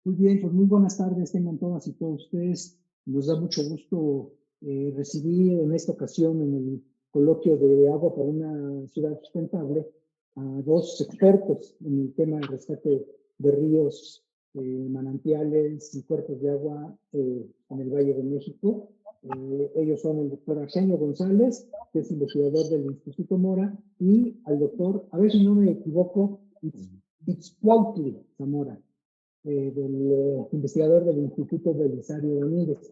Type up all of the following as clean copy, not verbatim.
Muy bien, pues muy buenas tardes tengan todas y todos ustedes. Nos da mucho gusto recibir en esta ocasión en el coloquio de agua para una ciudad sustentable a dos expertos en el tema del rescate de ríos, manantiales y cuerpos de agua en el Valle de México. Ellos son el doctor Arsenio González, que es investigador del Instituto Mora, y al doctor, a ver si no me equivoco, Itzcuautli Zamora, del investigador del Instituto Belisario Domínguez.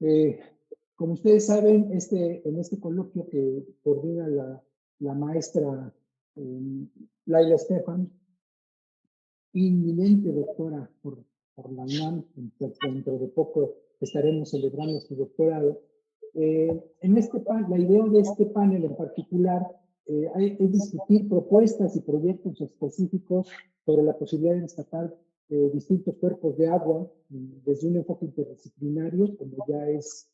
Eh, Como ustedes saben, en este coloquio que coordina la maestra eh, Laila Estefan, inminente doctora por la UNAM, dentro de poco estaremos celebrando su doctorado. La idea de este panel en particular es discutir propuestas y proyectos específicos sobre la posibilidad de rescatar distintos cuerpos de agua desde un enfoque interdisciplinario, como ya es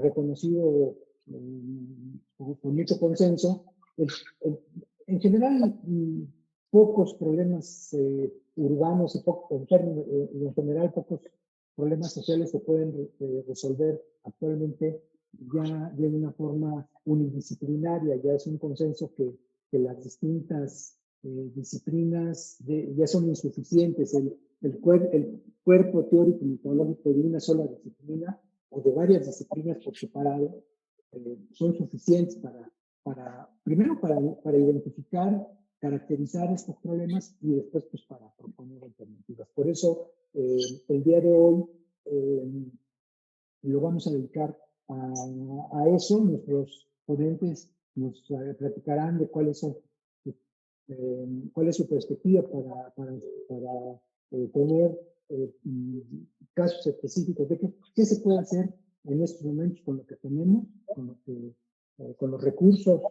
reconocido con mucho consenso. El, el, en general, pocos problemas urbanos en general pocos problemas sociales se pueden resolver actualmente ya de una forma unidisciplinaria. Ya es un consenso que las distintas disciplinas ya son insuficientes. El cuerpo teórico y metodológico de una sola disciplina o de varias disciplinas por separado son suficientes primero para identificar, caracterizar estos problemas y después pues para proponer alternativas. Por eso el día de hoy lo vamos a dedicar eso. Nuestros ponentes nos platicarán de cuál es su perspectiva para tener casos específicos de qué se puede hacer en estos momentos con lo que tenemos, con los recursos,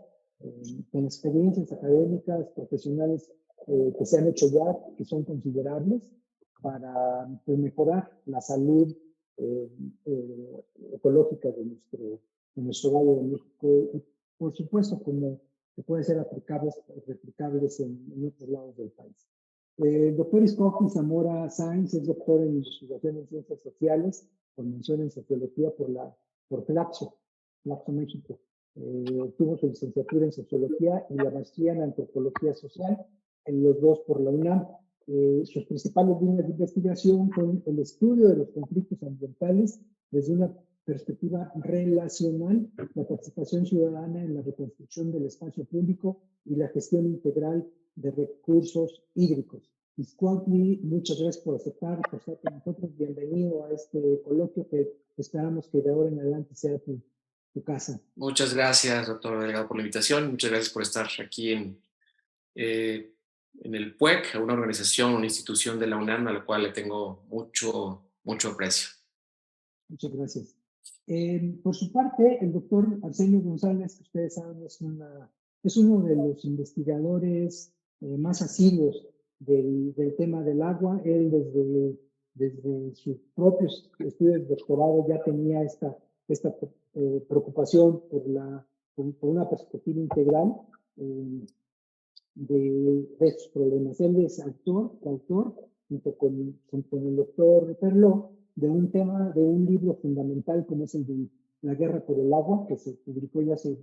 con experiencias académicas, profesionales que se han hecho ya, que son considerables, para pues, mejorar la salud eh, ecológica de nuestro Valle de México y, por supuesto, como que pueden ser replicables en otros lados del país. El doctor Itzcuautli Zamora Sáenz es doctor en investigación en ciencias sociales, con mención en sociología por Flaxo México. Tuvo su licenciatura en sociología y la maestría en antropología social, en los dos por la UNAM. Sus principales líneas de investigación son el estudio de los conflictos ambientales desde una perspectiva relacional, la participación ciudadana en la reconstrucción del espacio público y la gestión integral de recursos hídricos. Itzcuautli, muchas gracias por aceptar, por estar con nosotros. Bienvenido a este coloquio que esperamos que de ahora en adelante sea tu casa. Muchas gracias, doctor Delgado, por la invitación. Muchas gracias por estar aquí en el PUEC, una organización, una institución de la UNAM a la cual le tengo mucho aprecio. Muchas gracias. Por su parte, el doctor Arsenio González, que ustedes saben, es uno de los investigadores más asiduos del tema del agua. Él desde sus propios estudios de doctorado ya tenía esta preocupación por una perspectiva integral de estos problemas. Él es coautor, junto con el doctor Perló, de un libro fundamental como es el de La guerra por el agua, que se publicó ya hace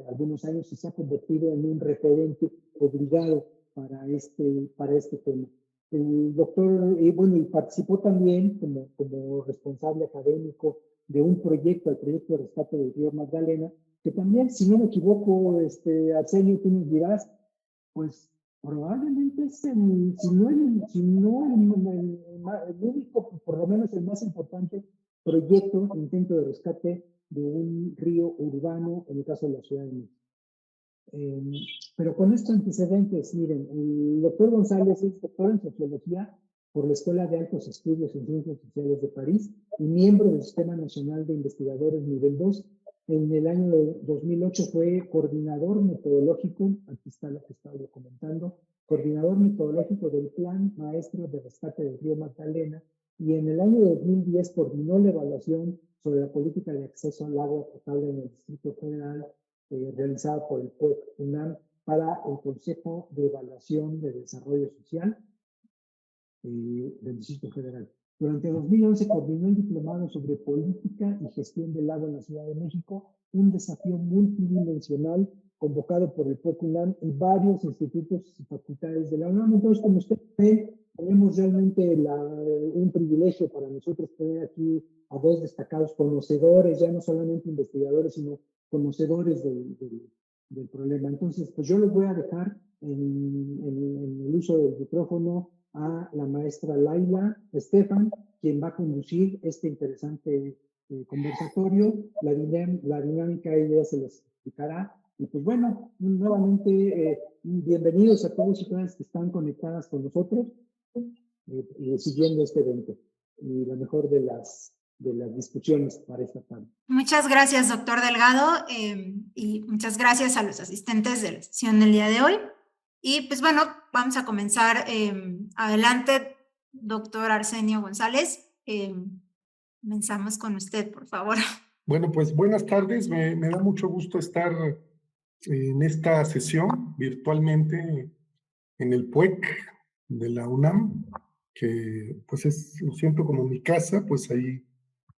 algunos años y se ha convertido en un referente obligado para este tema. El doctor, y participó también como responsable académico de un proyecto, el proyecto de rescate del río Magdalena, que también, si no me equivoco, Arsenio, tú nos dirás, pues probablemente es si no el único, por lo menos el más importante proyecto, intento de rescate de un río urbano, en el caso de la Ciudad de México. Eh, pero con estos antecedentes, miren, el doctor González es doctor en sociología por la Escuela de Altos Estudios en Ciencias Sociales de París y miembro del Sistema Nacional de Investigadores Nivel 2. En el año 2008 fue coordinador metodológico, aquí está lo que estaba comentando, coordinador metodológico del Plan Maestro de Rescate del Río Magdalena, y en el año 2010 coordinó la evaluación sobre la política de acceso al agua potable en el Distrito Federal realizada por el PUEC UNAM para el Consejo de Evaluación de Desarrollo Social. del Distrito Federal. Durante 2011 coordinó el diplomado sobre política y gestión del agua en la Ciudad de México, un desafío multidimensional convocado por el propio UNAM y varios institutos y facultades de la UNAM. Entonces, como usted ve, tenemos realmente un privilegio para nosotros tener aquí a dos destacados conocedores, ya no solamente investigadores, sino conocedores del problema. Entonces, pues yo les voy a dejar en el uso del micrófono a la maestra Laila Estefan, quien va a conducir este interesante conversatorio. La dinámica ella se les explicará. Y pues bueno, nuevamente bienvenidos a todos y todas que están conectadas con nosotros siguiendo este evento. Y la mejor de las discusiones para esta tarde. Muchas gracias, doctor Delgado, y muchas gracias a los asistentes de la sesión del día de hoy. Y pues bueno, vamos a comenzar. Adelante, doctor Arsenio González. Comenzamos con usted, por favor. Bueno, pues buenas tardes. Me da mucho gusto estar en esta sesión virtualmente en el PUEC de la UNAM, que pues lo siento como mi casa, pues ahí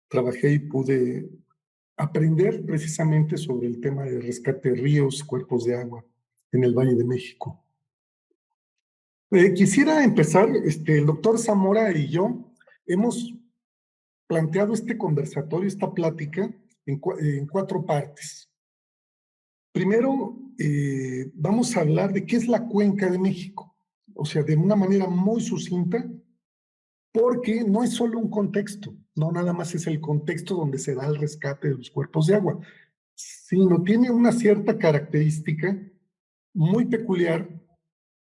trabajé y pude aprender precisamente sobre el tema de rescate de ríos, cuerpos de agua en el Valle de México. Quisiera empezar, el doctor Zamora y yo hemos planteado este conversatorio, esta plática, en 4 partes. Primero, vamos a hablar de qué es la Cuenca de México, o sea, de una manera muy sucinta, porque no es solo un contexto, no nada más es el contexto donde se da el rescate de los cuerpos de agua, sino tiene una cierta característica muy peculiar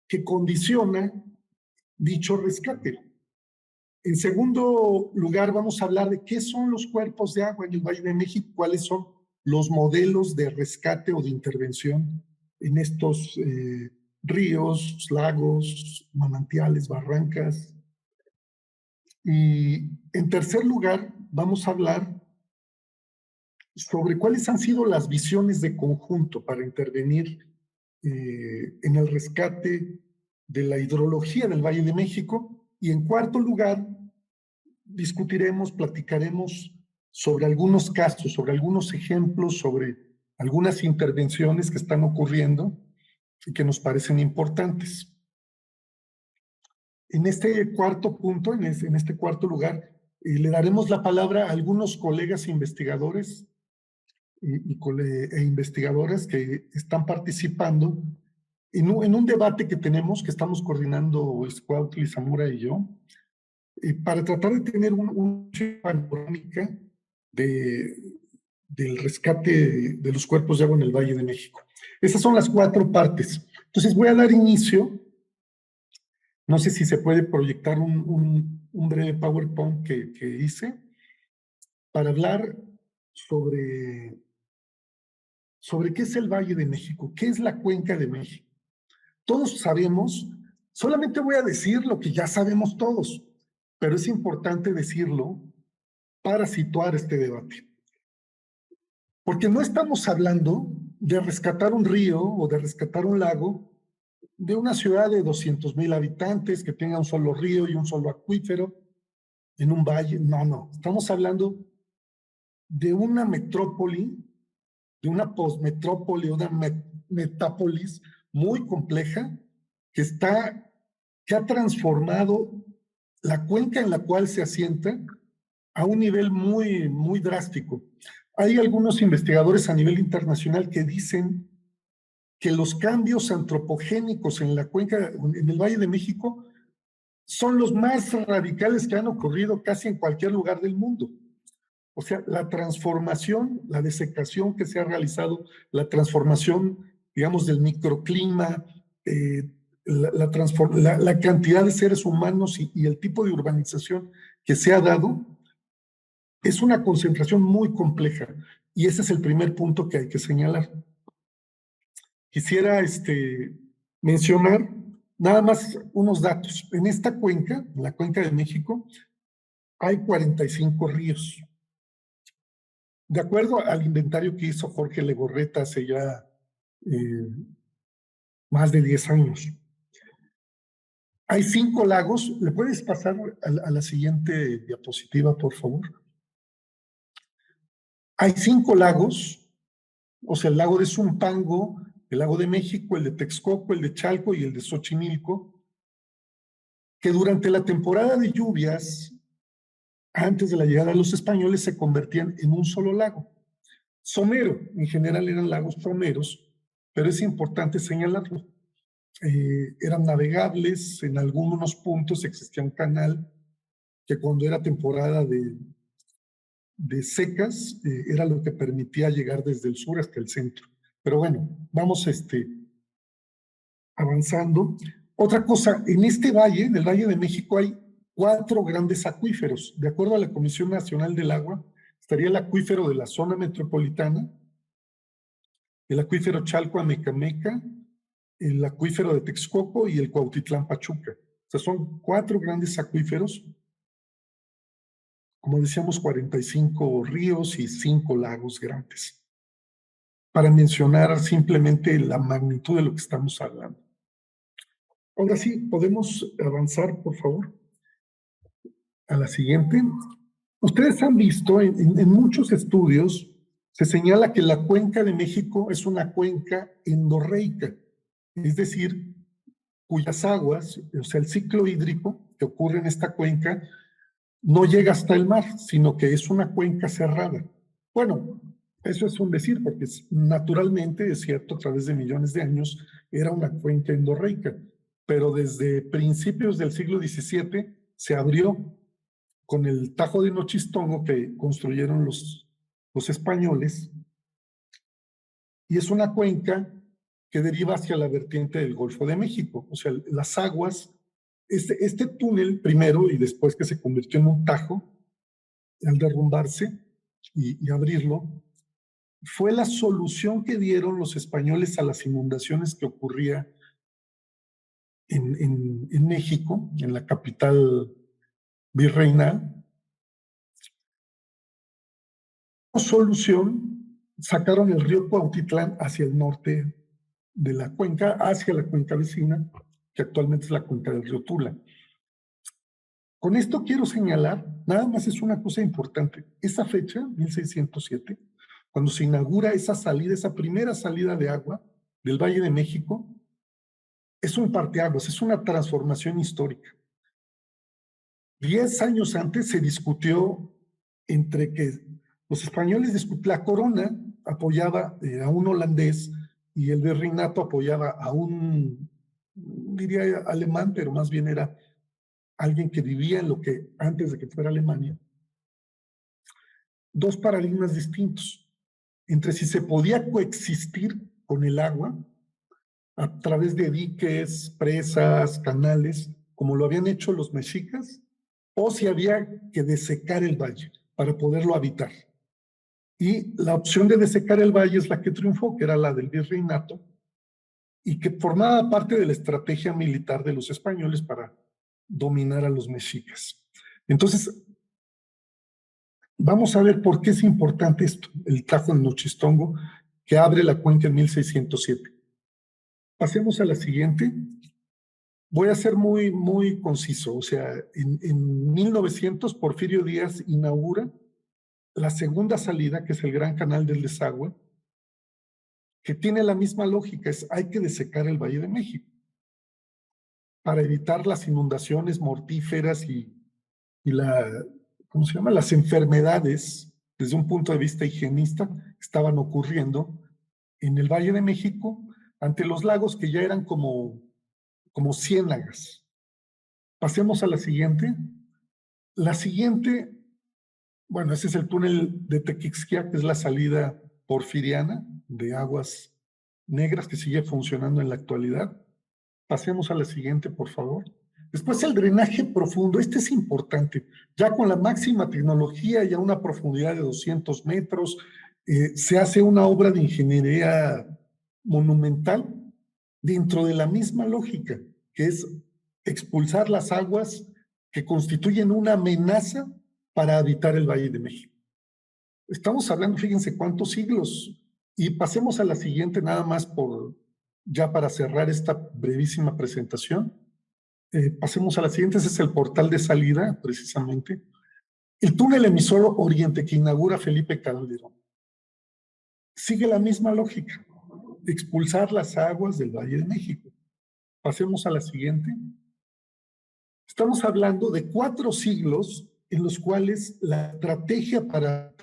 que condiciona dicho rescate. En segundo lugar, vamos a hablar de qué son los cuerpos de agua en el Valle de México, cuáles son los modelos de rescate o de intervención en estos ríos, lagos, manantiales, barrancas. Y en tercer lugar, vamos a hablar sobre cuáles han sido las visiones de conjunto para intervenir en el rescate de la hidrología del Valle de México. Y en cuarto lugar, discutiremos, platicaremos sobre algunos casos, sobre algunos ejemplos, sobre algunas intervenciones que están ocurriendo y que nos parecen importantes. En este cuarto punto, en este cuarto lugar, le daremos la palabra a algunos colegas investigadores e investigadoras que están participando en un debate que tenemos, que estamos coordinando Cuautli Zamora y yo, para tratar de tener una panorámica del rescate de los cuerpos de agua en el Valle de México. Esas son las 4 partes. Entonces voy a dar inicio. No sé si se puede proyectar un breve PowerPoint que hice para hablar sobre qué es el Valle de México, qué es la Cuenca de México. Todos sabemos, solamente voy a decir lo que ya sabemos todos, pero es importante decirlo para situar este debate. Porque no estamos hablando de rescatar un río o de rescatar un lago de una ciudad de 200,000 habitantes que tenga un solo río y un solo acuífero en un valle. No. Estamos hablando de una metrópoli, de una postmetrópoli, una metápolis muy compleja que ha transformado la cuenca en la cual se asienta a un nivel muy, muy drástico. Hay algunos investigadores a nivel internacional que dicen que los cambios antropogénicos en la cuenca, en el Valle de México, son los más radicales que han ocurrido casi en cualquier lugar del mundo. O sea, la transformación, la desecación que se ha realizado, la transformación, digamos, del microclima, la cantidad de seres humanos y el tipo de urbanización que se ha dado, es una concentración muy compleja. Y ese es el primer punto que hay que señalar. Quisiera mencionar nada más unos datos. En esta cuenca, en la Cuenca de México, hay 45 ríos. De acuerdo al inventario que hizo Jorge Legorreta hace ya más de 10 años. Hay 5 lagos. ¿Le puedes pasar a la siguiente diapositiva, por favor? Hay 5 lagos, o sea, el lago de Zumpango, el lago de México, el de Texcoco, el de Chalco y el de Xochimilco, que durante la temporada de lluvias, antes de la llegada de los españoles, se convertían en un solo lago. Somero, en general eran lagos someros, pero es importante señalarlo. Eran navegables, en algunos puntos existía un canal que cuando era temporada de secas, era lo que permitía llegar desde el sur hasta el centro. Pero bueno, vamos avanzando. Otra cosa, en este valle, en el Valle de México, hay 4 grandes acuíferos. De acuerdo a la Comisión Nacional del Agua, estaría el acuífero de la zona metropolitana, el acuífero Chalco-Amecameca, el acuífero de Texcoco y el Cuautitlán-Pachuca. O sea, son 4 grandes acuíferos, como decíamos, 45 ríos y 5 lagos grandes, para mencionar simplemente la magnitud de lo que estamos hablando. Ahora sí, podemos avanzar, por favor, a la siguiente. Ustedes han visto en muchos estudios, se señala que la cuenca de México es una cuenca endorreica, es decir, cuyas aguas, o sea, el ciclo hídrico que ocurre en esta cuenca, no llega hasta el mar, sino que es una cuenca cerrada. Bueno, eso es un decir, porque naturalmente, es cierto, a través de millones de años, era una cuenca endorreica, pero desde principios del siglo XVII se abrió con el Tajo de Nochistongo que construyeron los españoles, y es una cuenca que deriva hacia la vertiente del Golfo de México. O sea, las aguas, este túnel primero y después que se convirtió en un tajo, al derrumbarse y abrirlo, fue la solución que dieron los españoles a las inundaciones que ocurría en México, en la capital virreinal. Como solución, sacaron el río Cuautitlán hacia el norte de la cuenca, hacia la cuenca vecina, que actualmente es la cuenca del río Tula. Con esto quiero señalar, nada más es una cosa importante, esa fecha, 1607, cuando se inaugura esa salida, esa primera salida de agua del Valle de México, es un parteaguas, es una transformación histórica. 10 años antes se discutió entre que los españoles, la corona apoyaba a un holandés y el virreinato apoyaba a un, diría alemán, pero más bien era alguien que vivía en lo que antes de que fuera Alemania. 2 paradigmas distintos entre si se podía coexistir con el agua a través de diques, presas, canales, como lo habían hecho los mexicas, o si había que desecar el valle para poderlo habitar. Y la opción de desecar el valle es la que triunfó, que era la del virreinato, y que formaba parte de la estrategia militar de los españoles para dominar a los mexicas. Entonces, vamos a ver por qué es importante esto, el Tajo de Nochistongo, que abre la cuenca en 1607. Pasemos a la siguiente. Voy a ser muy conciso. O sea, en 1900, Porfirio Díaz inaugura la segunda salida, que es el Gran Canal del Desagüe, que tiene la misma lógica, hay que desecar el Valle de México para evitar las inundaciones mortíferas y ¿cómo se llama? Las enfermedades, desde un punto de vista higienista, estaban ocurriendo en el Valle de México ante los lagos que ya eran como ciénagas. Pasemos a la siguiente. La siguiente, bueno, ese es el túnel de Tequixquiac, que es la salida porfiriana de aguas negras que sigue funcionando en la actualidad. Pasemos a la siguiente, por favor. Después el drenaje profundo, este es importante. Ya con la máxima tecnología y a una profundidad de 200 metros, se hace una obra de ingeniería monumental dentro de la misma lógica, que es expulsar las aguas que constituyen una amenaza para habitar el Valle de México. Estamos hablando, fíjense cuántos siglos. Y pasemos a la siguiente, nada más ya para cerrar esta brevísima presentación. pasemos a la siguiente. Ese es el portal de salida, precisamente. El túnel emisor Oriente que inaugura Felipe Calderón sigue la misma lógica, expulsar las aguas del Valle de México. Pasemos a la siguiente. Estamos hablando de 4 siglos en los cuales la estrategia para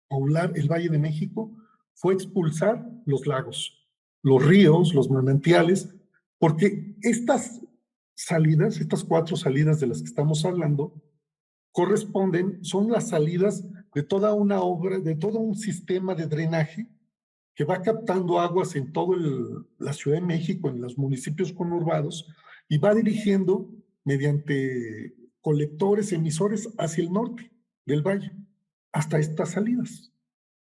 poblar el Valle de México fue expulsar los lagos, los ríos, los manantiales, porque estas salidas, estas 4 salidas de las que estamos hablando, son las salidas de toda una obra, de todo un sistema de drenaje que va captando aguas en toda la Ciudad de México, en los municipios conurbados, y va dirigiendo mediante colectores, emisores hacia el norte del valle, hasta estas salidas.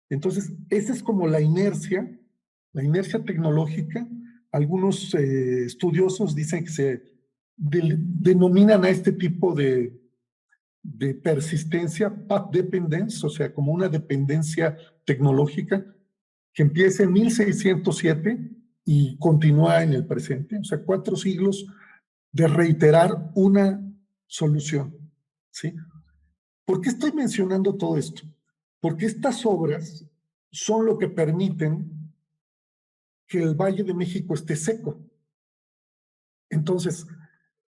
Entonces, esa es como la inercia tecnológica. Algunos estudiosos dicen que se denominan a este tipo de persistencia path dependence, o sea, como una dependencia tecnológica que empieza en 1607 y continúa en el presente. O sea, 4 siglos de reiterar una solución, ¿sí? ¿Por qué estoy mencionando todo esto? Porque estas obras son lo que permiten que el Valle de México esté seco. Entonces,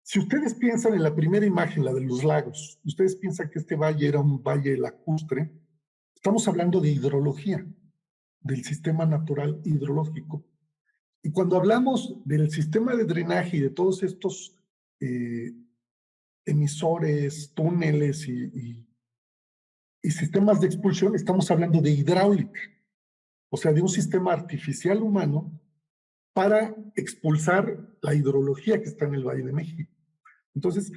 si ustedes piensan en la primera imagen, la de los lagos, ustedes piensan que este valle era un valle lacustre, estamos hablando de hidrología, del sistema natural hidrológico. Y cuando hablamos del sistema de drenaje y de todos estos emisores, túneles y sistemas de expulsión, estamos hablando de hidráulica, o sea, de un sistema artificial humano para expulsar la hidrología que está en el Valle de México. Entonces,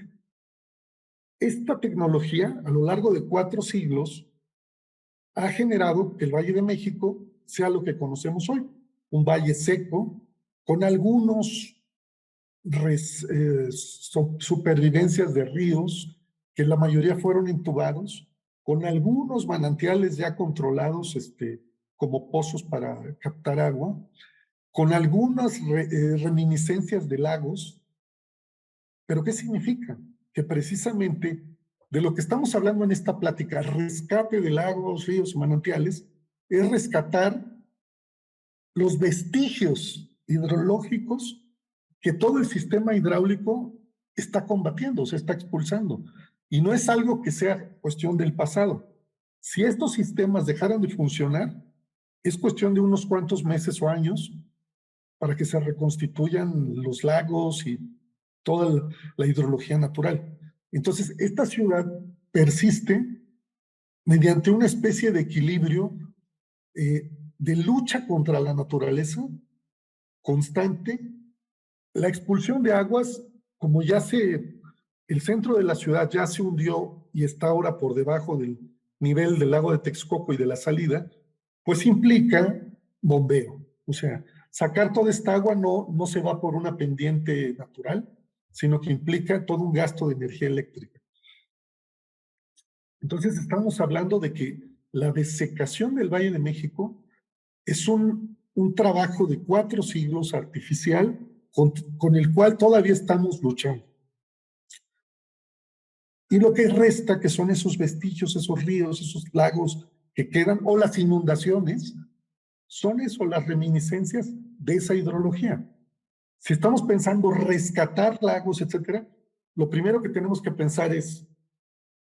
esta tecnología, a lo largo de 4 siglos, ha generado que el Valle de México sea lo que conocemos hoy, un valle seco, con algunos supervivencias de ríos, que la mayoría fueron intubados, con algunos manantiales ya controlados, como pozos para captar agua, con algunas reminiscencias de lagos. ¿Pero qué significa? Que precisamente de lo que estamos hablando en esta plática, rescate de lagos, ríos, manantiales, es rescatar los vestigios hidrológicos que todo el sistema hidráulico está combatiendo, se está expulsando. Y no es algo que sea cuestión del pasado. Si estos sistemas dejaran de funcionar, es cuestión de unos cuantos meses o años para que se reconstituyan los lagos y toda la hidrología natural. Entonces, esta ciudad persiste mediante una especie de equilibrio de lucha contra la naturaleza constante. La expulsión de aguas, como el centro de la ciudad ya se hundió y está ahora por debajo del nivel del lago de Texcoco y de la salida, pues implica bombeo. O sea, sacar toda esta agua no se va por una pendiente natural, sino que implica todo un gasto de energía eléctrica. Entonces estamos hablando de que la desecación del Valle de México es un trabajo de 4 siglos artificial con el cual todavía estamos luchando. Y lo que resta, que son esos vestigios, esos ríos, esos lagos que quedan, o las inundaciones, son eso, las reminiscencias de esa hidrología. Si estamos pensando rescatar lagos, etcétera, lo primero que tenemos que pensar es,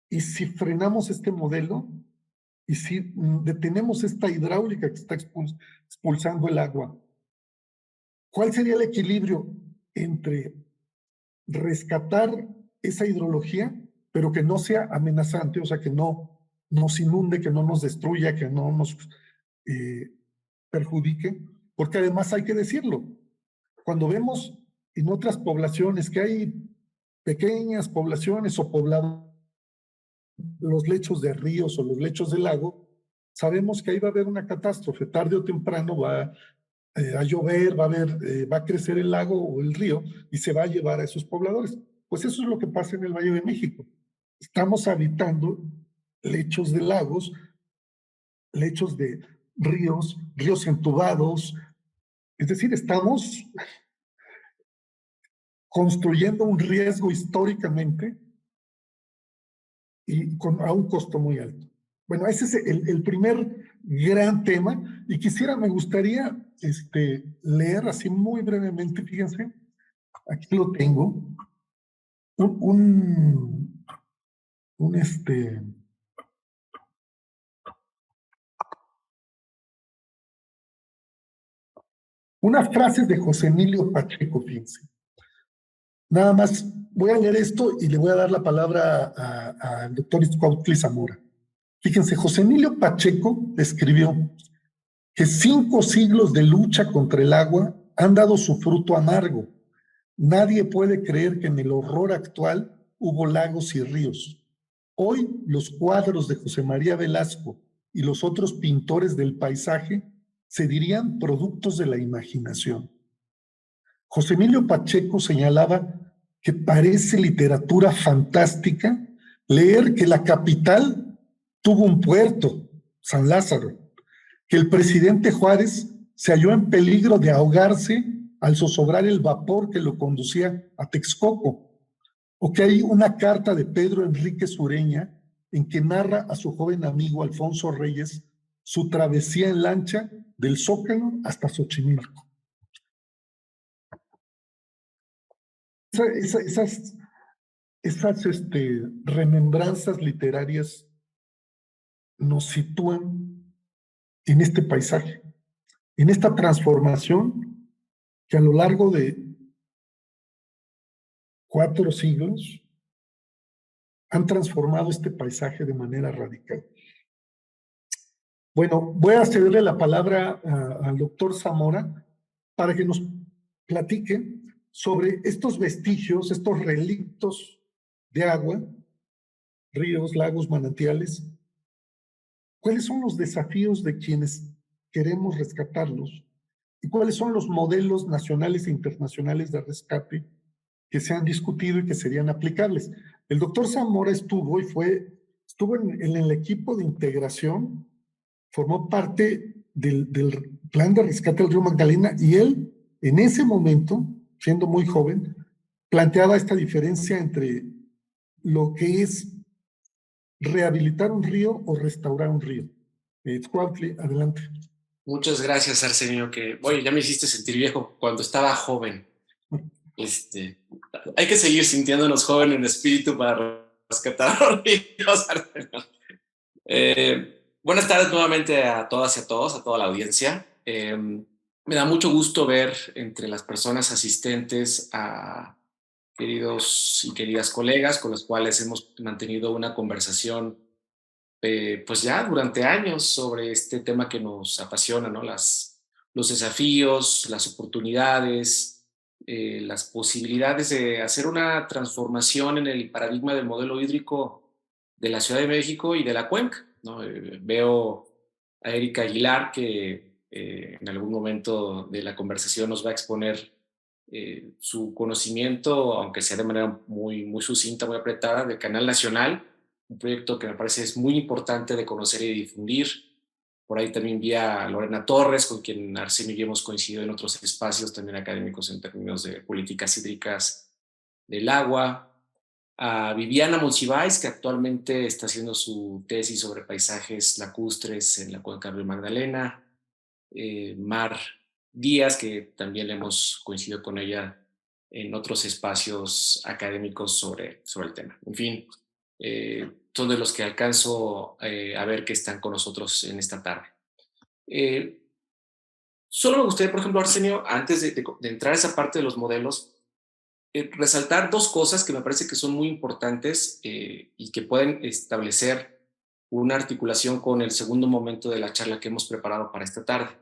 ¿y si frenamos este modelo? ¿Y si detenemos esta hidráulica que está expulsando el agua? ¿Cuál sería el equilibrio entre rescatar esa hidrología, pero que no sea amenazante, o sea, que no nos inunde, que no nos destruya, que no nos perjudique? Porque además hay que decirlo, cuando vemos en otras poblaciones que hay pequeñas poblaciones o poblados, los lechos de ríos o los lechos del lago, sabemos que ahí va a haber una catástrofe, tarde o temprano va a llover, va a crecer el lago o el río y se va a llevar a esos pobladores. Pues eso es lo que pasa en el Valle de México. Estamos habitando lechos de lagos, lechos de ríos entubados, es decir, estamos construyendo un riesgo históricamente y a un costo muy alto. Bueno, ese es el primer gran tema y me gustaría leer así muy brevemente, fíjense, aquí lo tengo, unas frases de José Emilio Pacheco, fíjense. Nada más voy a leer esto y le voy a dar la palabra al doctor Izcuautli Zamora. Fíjense, José Emilio Pacheco escribió que 5 siglos de lucha contra el agua han dado su fruto amargo. Nadie puede creer que en el horror actual hubo lagos y ríos. Hoy los cuadros de José María Velasco y los otros pintores del paisaje se dirían productos de la imaginación. José Emilio Pacheco señalaba que parece literatura fantástica leer que la capital tuvo un puerto, San Lázaro, que el presidente Juárez se halló en peligro de ahogarse al zozobrar el vapor que lo conducía a Texcoco, o que hay una carta de Pedro Enrique Sureña en que narra a su joven amigo Alfonso Reyes su travesía en lancha del Zócalo hasta Xochimilco. Esas remembranzas literarias nos sitúan en este paisaje, en esta transformación que a lo largo de 4 siglos han transformado este paisaje de manera radical. Bueno, voy a cederle la palabra al doctor Zamora para que nos platique sobre estos vestigios, estos relictos de agua, ríos, lagos, manantiales. ¿Cuáles son los desafíos de quienes queremos rescatarlos? ¿Y cuáles son los modelos nacionales e internacionales de rescate que se han discutido y que serían aplicables? El doctor Zamora estuvo en el equipo de integración, formó parte del plan de rescate del río Magdalena y él, en ese momento, siendo muy joven, planteaba esta diferencia entre lo que es rehabilitar un río o restaurar un río. Izcuautli, adelante. Muchas gracias, Arsenio, que, oye, ya me hiciste sentir viejo cuando estaba joven. Hay que seguir sintiéndonos jóvenes en espíritu para rescatar a los ríos, Arsenio. Buenas tardes nuevamente a todas y a todos, a toda la audiencia. Me da mucho gusto ver entre las personas asistentes a queridos y queridas colegas con los cuales hemos mantenido una conversación pues ya durante años sobre este tema que nos apasiona, ¿no? Los desafíos, las oportunidades, las posibilidades de hacer una transformación en el paradigma del modelo hídrico de la Ciudad de México y de la cuenca, ¿no? Veo a Erika Aguilar que en algún momento de la conversación nos va a exponer su conocimiento, aunque sea de manera muy, muy sucinta, muy apretada, del Canal Nacional, un proyecto que me parece es muy importante de conocer y difundir. Por ahí también vi a Lorena Torres, con quien Arsenio y yo hemos coincidido en otros espacios también académicos en términos de políticas hídricas del agua. A Viviana Monsiváis, que actualmente está haciendo su tesis sobre paisajes lacustres en la cuenca del río Magdalena. Mar Díaz, que también hemos coincidido con ella en otros espacios académicos sobre el tema. En fin, son de los que alcanzo a ver que están con nosotros en esta tarde. Solo me gustaría, por ejemplo, Arsenio, antes de entrar a esa parte de los modelos, resaltar 2 cosas que me parece que son muy importantes y que pueden establecer una articulación con el segundo momento de la charla que hemos preparado para esta tarde.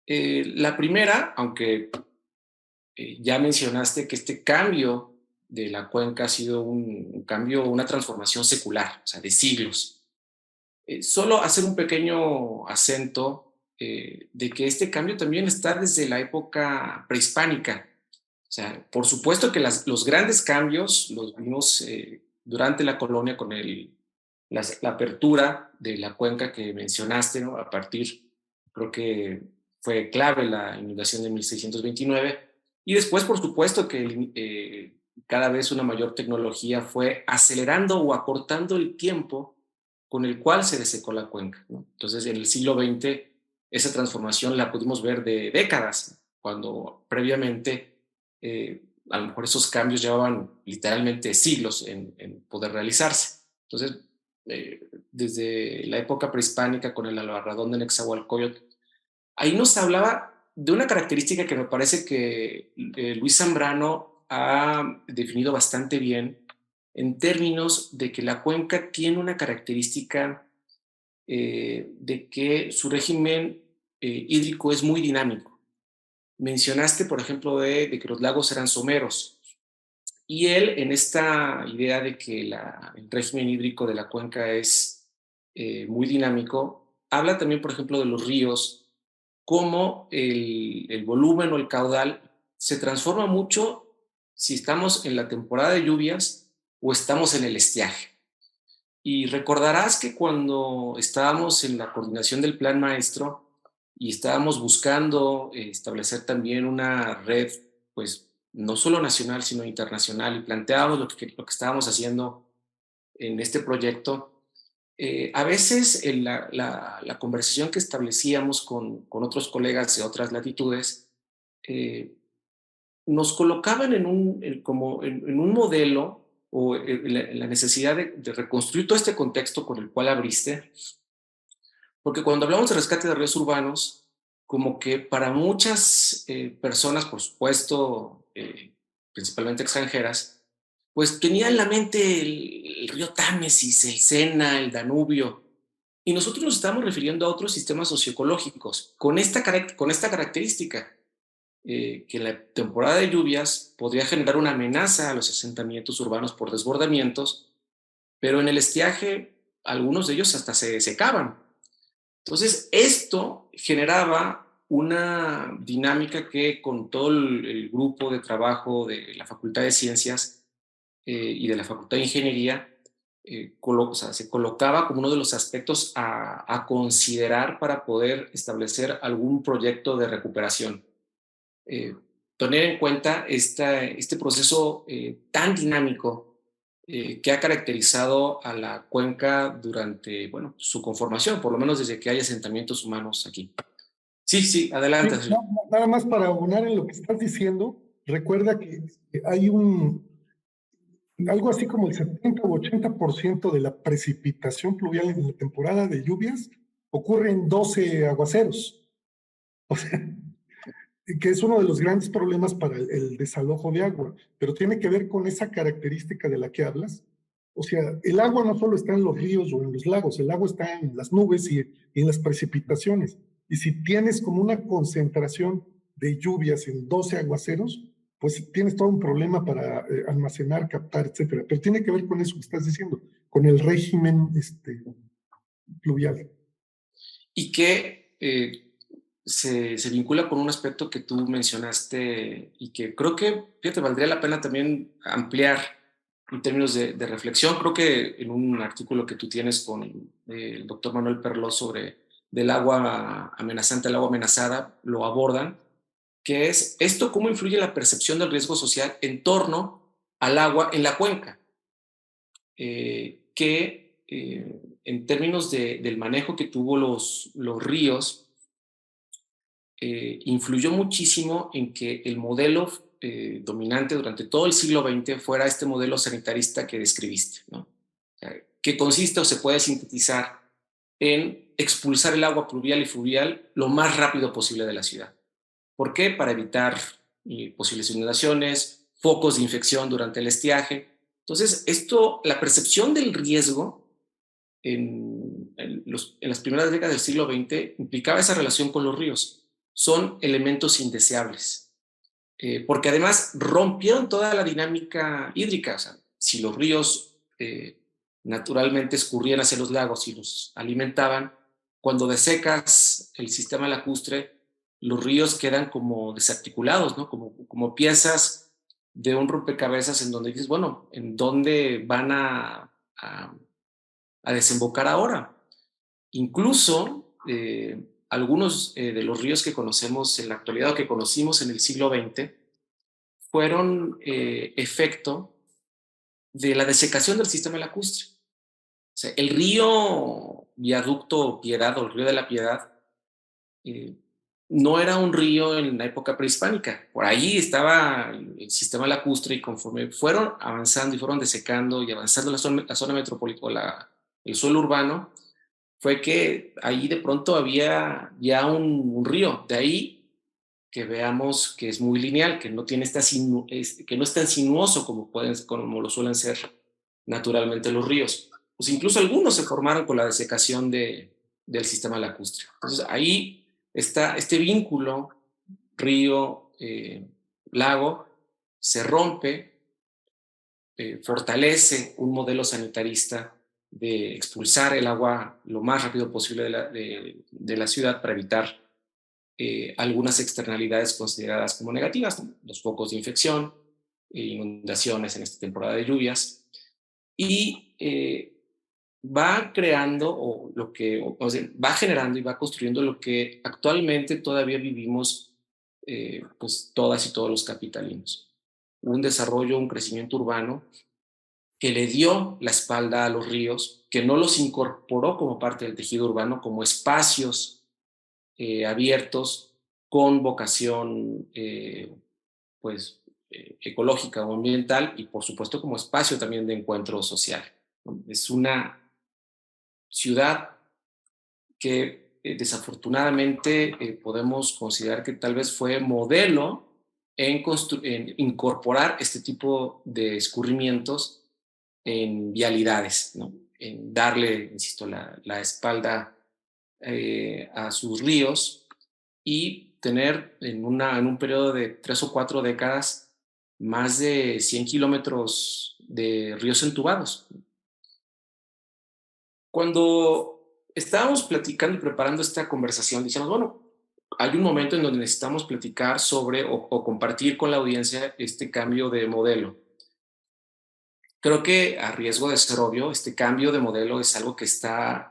La primera, aunque ya mencionaste que este cambio de la cuenca ha sido un cambio, una transformación secular, o sea, de siglos. Solo hacer un pequeño acento de que este cambio también está desde la época prehispánica. O sea, por supuesto que los grandes cambios los vimos durante la colonia con la apertura de la cuenca que mencionaste, ¿no? A partir, creo que fue clave la inundación de 1629, Y después, por supuesto, que cada vez una mayor tecnología fue acelerando o acortando el tiempo con el cual se desecó la cuenca, ¿no? Entonces, en el siglo XX, esa transformación la pudimos ver de décadas, cuando previamente a lo mejor esos cambios llevaban literalmente siglos en poder realizarse. Entonces, desde la época prehispánica con el albarradón de Nezahualcóyotl, ahí nos hablaba de una característica que me parece que Luis Zambrano ha definido bastante bien en términos de que la cuenca tiene una característica de que su régimen hídrico es muy dinámico. Mencionaste, por ejemplo, de que los lagos eran someros. Y él, en esta idea de que el régimen hídrico de la cuenca es muy dinámico, habla también, por ejemplo, de los ríos, cómo el volumen o el caudal se transforma mucho si estamos en la temporada de lluvias o estamos en el estiaje. Y recordarás que cuando estábamos en la coordinación del plan maestro y estábamos buscando establecer también una red, pues no solo nacional, sino internacional, y planteábamos lo que estábamos haciendo en este proyecto, a veces en la conversación que establecíamos con otros colegas de otras latitudes, nos colocaban en un modelo o la necesidad de reconstruir todo este contexto con el cual abriste, porque cuando hablamos de rescate de ríos urbanos, como que para muchas personas, por supuesto, principalmente extranjeras, pues tenía en la mente el río Támesis, el Sena, el Danubio, y nosotros nos estamos refiriendo a otros sistemas socioecológicos con esta característica, que en la temporada de lluvias podría generar una amenaza a los asentamientos urbanos por desbordamientos, pero en el estiaje algunos de ellos hasta se secaban. Entonces, esto generaba una dinámica que con todo el grupo de trabajo de la Facultad de Ciencias y de la Facultad de Ingeniería, o sea, se colocaba como uno de los aspectos a considerar para poder establecer algún proyecto de recuperación. Tener en cuenta este proceso tan dinámico que ha caracterizado a la cuenca durante, bueno, su conformación, por lo menos desde que hay asentamientos humanos aquí. Sí, sí, adelante. Sí, nada más para abonar en lo que estás diciendo, recuerda que hay algo así como el 70 o 80% de la precipitación pluvial en la temporada de lluvias ocurre en 12 aguaceros. O sea, que es uno de los grandes problemas para el desalojo de agua, pero tiene que ver con esa característica de la que hablas. O sea, el agua no solo está en los ríos o en los lagos, el agua está en las nubes y en las precipitaciones. Y si tienes como una concentración de lluvias en 12 aguaceros, pues tienes todo un problema para almacenar, captar, etcétera. Pero tiene que ver con eso que estás diciendo, con el régimen pluvial. Y que se vincula con un aspecto que tú mencionaste y que creo que, fíjate, valdría la pena también ampliar en términos de reflexión. Creo que en un artículo que tú tienes con el doctor Manuel Perló sobre del agua amenazante al agua amenazada, lo abordan, que es esto cómo influye la percepción del riesgo social en torno al agua en la cuenca, que en términos del manejo que tuvo los ríos, influyó muchísimo en que el modelo dominante durante todo el siglo XX fuera este modelo sanitarista que describiste, ¿no? O sea, que consiste o se puede sintetizar en expulsar el agua pluvial y fluvial lo más rápido posible de la ciudad. ¿Por qué? Para evitar posibles inundaciones, focos de infección durante el estiaje. Entonces, la percepción del riesgo en las primeras décadas del siglo XX implicaba esa relación con los ríos. Son elementos indeseables, porque además rompieron toda la dinámica hídrica. O sea, si los ríos naturalmente escurrían hacia los lagos y los alimentaban, cuando desecas el sistema lacustre, los ríos quedan como desarticulados, ¿no? Como piezas de un rompecabezas en donde dices, bueno, ¿en dónde van a desembocar ahora? Incluso algunos de los ríos que conocemos en la actualidad o que conocimos en el siglo XX fueron efecto de la desecación del sistema lacustre. O sea, el río Viaducto Piedad, o el río de la Piedad, no era un río en la época prehispánica. Por ahí estaba el sistema lacustre, y conforme fueron avanzando y fueron desecando y avanzando la zona metropolitana, el suelo urbano, fue que ahí de pronto había ya un río. De ahí que veamos que es muy lineal, que no, tiene que no es tan sinuoso como lo suelen ser naturalmente los ríos. Pues incluso algunos se formaron con la desecación del sistema lacustre. Entonces ahí está este vínculo río-lago, se rompe, fortalece un modelo sanitarista de expulsar el agua lo más rápido posible de la ciudad para evitar algunas externalidades consideradas como negativas, ¿no? Los focos de infección, inundaciones en esta temporada de lluvias, y va creando, o sea, va generando y va construyendo lo que actualmente todavía vivimos, pues todas y todos los capitalinos. Un desarrollo, un crecimiento urbano que le dio la espalda a los ríos, que no los incorporó como parte del tejido urbano, como espacios abiertos con vocación pues, ecológica o ambiental, y por supuesto como espacio también de encuentro social, ¿no? Es una ciudad que desafortunadamente podemos considerar que tal vez fue modelo en incorporar este tipo de escurrimientos en vialidades, ¿no? En darle, insisto, la espalda a sus ríos, y tener en un periodo de 3 o 4 décadas más de 100 kilómetros de ríos entubados. Cuando estábamos platicando y preparando esta conversación, dijimos, bueno, hay un momento en donde necesitamos platicar sobre o compartir con la audiencia este cambio de modelo. Creo que, a riesgo de ser obvio, este cambio de modelo es algo que está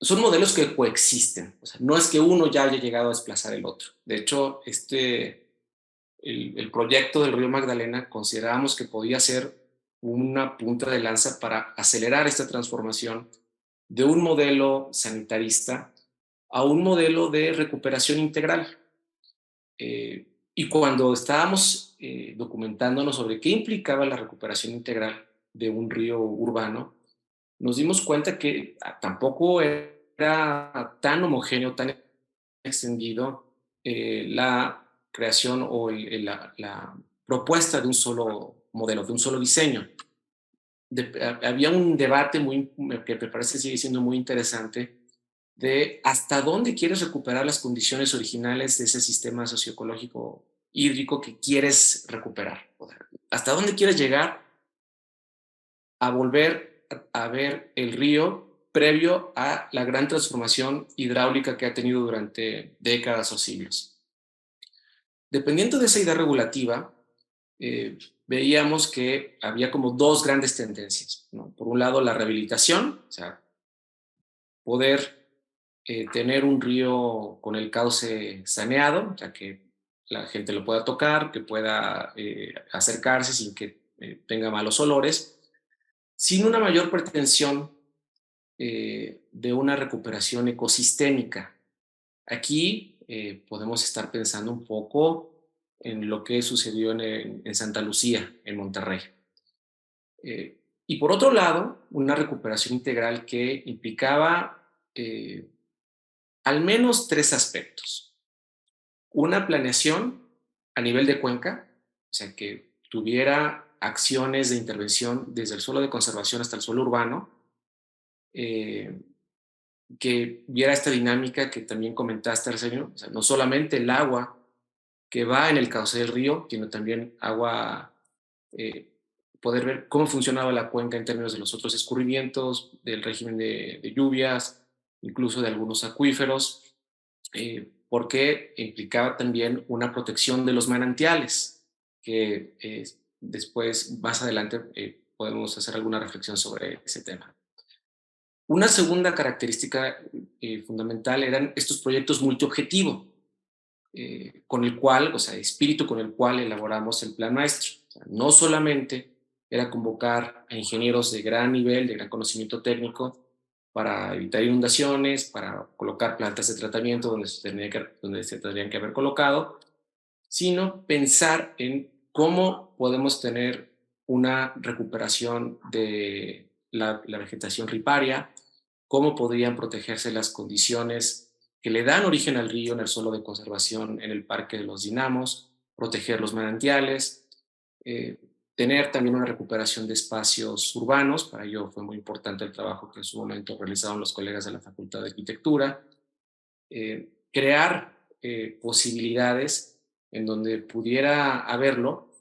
son modelos que coexisten. O sea, no es que uno ya haya llegado a desplazar el otro. De hecho, el proyecto del río Magdalena considerábamos que podía ser una punta de lanza para acelerar esta transformación de un modelo sanitarista a un modelo de recuperación integral. Y cuando estábamos documentándonos sobre qué implicaba la recuperación integral de un río urbano, nos dimos cuenta que tampoco era tan homogéneo, tan extendido la creación o la propuesta de un solo modelo, de un solo diseño. Había un debate que me parece sigue siendo muy interesante, de hasta dónde quieres recuperar las condiciones originales de ese sistema socioecológico hídrico que quieres recuperar. O sea, hasta dónde quieres llegar a volver a ver el río previo a la gran transformación hidráulica que ha tenido durante décadas o siglos. Dependiendo de esa idea regulativa, veíamos que había como dos grandes tendencias, ¿no? Por un lado, la rehabilitación, o sea, poder tener un río con el cauce saneado, o sea, que la gente lo pueda tocar, que pueda acercarse sin que tenga malos olores, sin una mayor pretensión de una recuperación ecosistémica. Aquí podemos estar pensando un poco en lo que sucedió en Santa Lucía, en Monterrey. Y por otro lado, una recuperación integral que implicaba al menos tres aspectos. Una planeación a nivel de cuenca, o sea, que tuviera acciones de intervención desde el suelo de conservación hasta el suelo urbano, que viera esta dinámica que también comentaste, Arsenio, o sea, no solamente el agua que va en el cauce del río, sino también agua, poder ver cómo funcionaba la cuenca en términos de los otros escurrimientos, del régimen de lluvias, incluso de algunos acuíferos, porque implicaba también una protección de los manantiales, que después, más adelante, podemos hacer alguna reflexión sobre ese tema. Una segunda característica fundamental eran estos proyectos multiobjetivo. con el cual, o sea, espíritu con el cual elaboramos el plan maestro. O sea, no solamente era convocar a ingenieros de gran nivel, de gran conocimiento técnico, para evitar inundaciones, para colocar plantas de tratamiento donde se tendrían que haber colocado, sino pensar en cómo podemos tener una recuperación de la vegetación riparia, cómo podrían protegerse las condiciones que le dan origen al río en el suelo de conservación en el Parque de los Dinamos, proteger los manantiales, tener también una recuperación de espacios urbanos. Para ello fue muy importante el trabajo que en su momento realizaron los colegas de la Facultad de Arquitectura, crear posibilidades en donde pudiera haberlo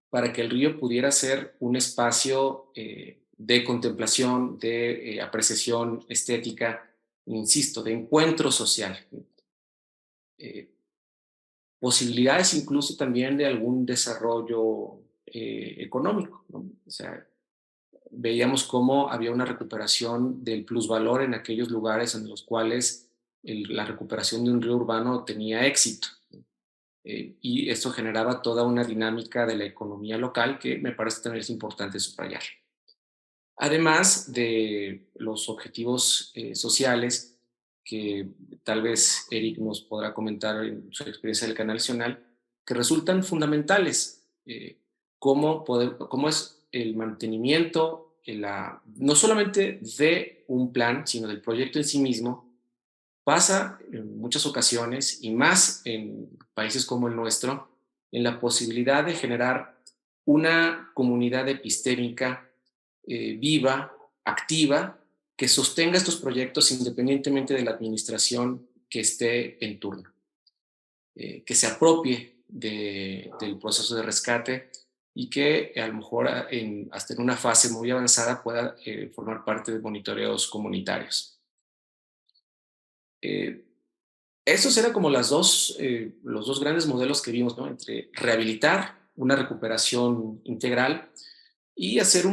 para que el río pudiera ser un espacio de contemplación, de apreciación estética, insisto, de encuentro social. Posibilidades incluso también de algún desarrollo económico, ¿no? O sea, veíamos cómo había una recuperación del plusvalor en aquellos lugares en los cuales la recuperación de un río urbano tenía éxito. Y esto generaba toda una dinámica de la economía local que me parece también es importante subrayar. Además de los objetivos sociales, que tal vez Eric nos podrá comentar en su experiencia del Canal Nacional, que resultan fundamentales, cómo es el mantenimiento, no solamente de un plan, sino del proyecto en sí mismo. Pasa en muchas ocasiones, y más en países como el nuestro, en la posibilidad de generar una comunidad epistémica viva, activa, que sostenga estos proyectos independientemente de la administración que esté en turno, que se apropie del proceso de rescate y que a lo mejor hasta en una fase muy avanzada pueda formar parte de monitoreos comunitarios. Estos eran como los dos grandes modelos que vimos, ¿no? Entre rehabilitar una recuperación integral y hacer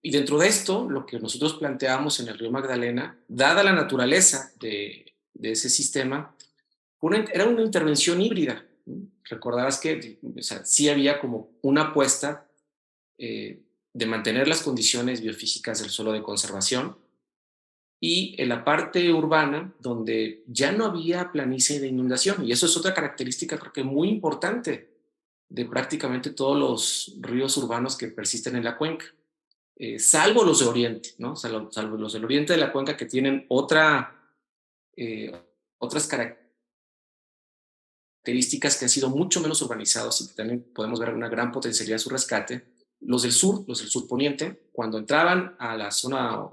y dentro de esto, lo que nosotros planteamos en el río Magdalena, dada la naturaleza de ese sistema, era una intervención híbrida. Recordarás que, o sea, sí había como una apuesta de mantener las condiciones biofísicas del suelo de conservación, y en la parte urbana, donde ya no había planicie de inundación. Y eso es otra característica, creo que muy importante, de prácticamente todos los ríos urbanos que persisten en la cuenca. Salvo los de Oriente, ¿no? Salvo los del Oriente de la cuenca, que tienen otras características, que han sido mucho menos urbanizados y que también podemos ver una gran potencialidad de su rescate. Los del sur poniente, cuando entraban a la zona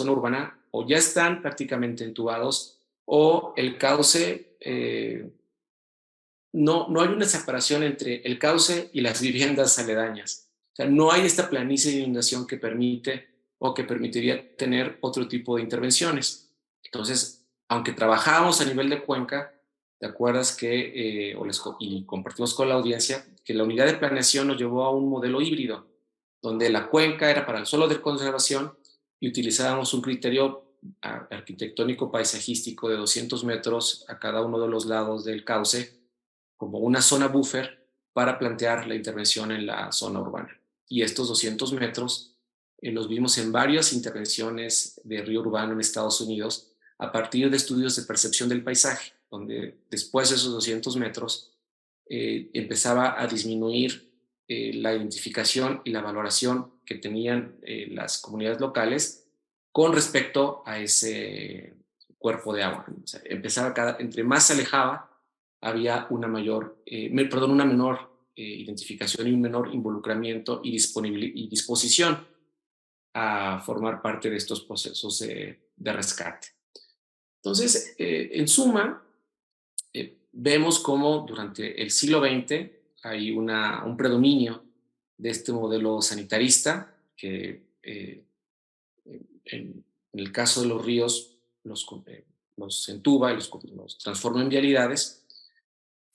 urbana, o ya están prácticamente entubados, o el cauce, no hay una separación entre el cauce y las viviendas aledañas. O sea, no hay esta planicie de inundación que permite o que permitiría tener otro tipo de intervenciones. Entonces, aunque trabajábamos a nivel de cuenca, ¿te acuerdas que, y compartimos con la audiencia, que la unidad de planeación nos llevó a un modelo híbrido, donde la cuenca era para el suelo de conservación y utilizábamos un criterio arquitectónico paisajístico de 200 metros a cada uno de los lados del cauce, como una zona buffer para plantear la intervención en la zona urbana. Y estos 200 metros los vimos en varias intervenciones de río urbano en Estados Unidos a partir de estudios de percepción del paisaje, donde después de esos 200 metros empezaba a disminuir la identificación y la valoración que tenían las comunidades locales con respecto a ese cuerpo de agua. O sea, entre más se alejaba, había una menor identificación y un menor involucramiento y disposición a formar parte de estos procesos de rescate. Entonces, en suma, vemos cómo durante el siglo XX hay un predominio de este modelo sanitarista que en el caso de los ríos los entuba y los transforma en vialidades.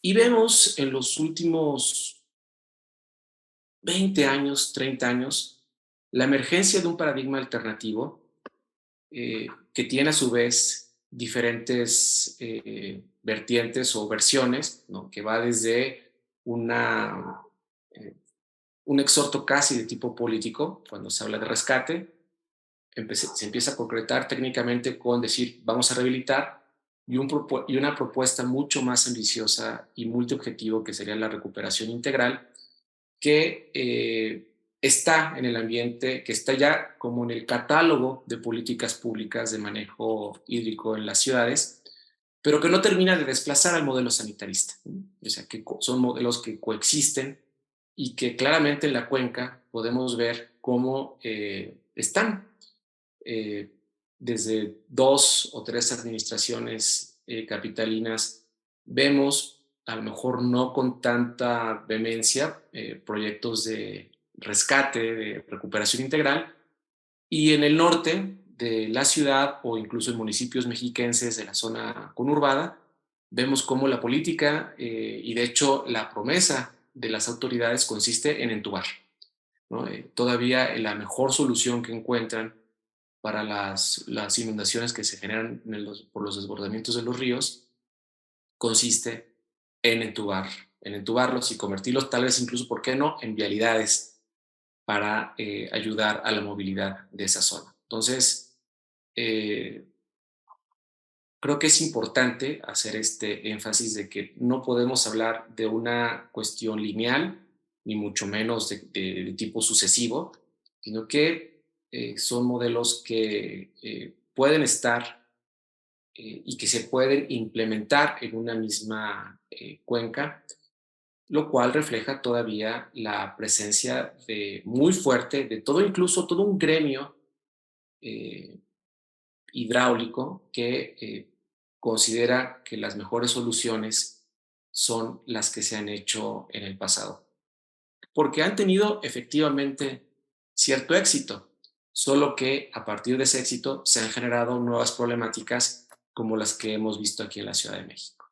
Y vemos en los últimos 20 años, 30 años, la emergencia de un paradigma alternativo que tiene a su vez diferentes vertientes o versiones, ¿no? Que va desde un exhorto casi de tipo político, cuando se habla de rescate, se empieza a concretar técnicamente con decir vamos a rehabilitar, y una propuesta mucho más ambiciosa y multiobjetivo, que sería la recuperación integral, que está en el ambiente, que está ya como en el catálogo de políticas públicas de manejo hídrico en las ciudades, pero que no termina de desplazar al modelo sanitarista, ¿no? O sea, que son modelos que coexisten y que claramente en la cuenca podemos ver cómo están desde 2 o 3 administraciones capitalinas. Vemos, a lo mejor no con tanta vehemencia, proyectos de rescate, de recuperación integral, y en el norte de la ciudad o incluso en municipios mexiquenses de la zona conurbada, vemos cómo la política y de hecho la promesa de las autoridades consiste en entubar, ¿no? Todavía la mejor solución que encuentran para las inundaciones que se generan por los desbordamientos de los ríos consiste en entubarlos y convertirlos, tal vez incluso, ¿por qué no?, en vialidades para ayudar a la movilidad de esa zona. Entonces, creo que es importante hacer este énfasis de que no podemos hablar de una cuestión lineal, ni mucho menos de tipo sucesivo, sino que son modelos que pueden estar y que se pueden implementar en una misma cuenca, lo cual refleja todavía la presencia muy fuerte de incluso todo un gremio eh, hidráulico que considera que las mejores soluciones son las que se han hecho en el pasado, porque han tenido efectivamente cierto éxito, solo que a partir de ese éxito se han generado nuevas problemáticas como las que hemos visto aquí en la Ciudad de México.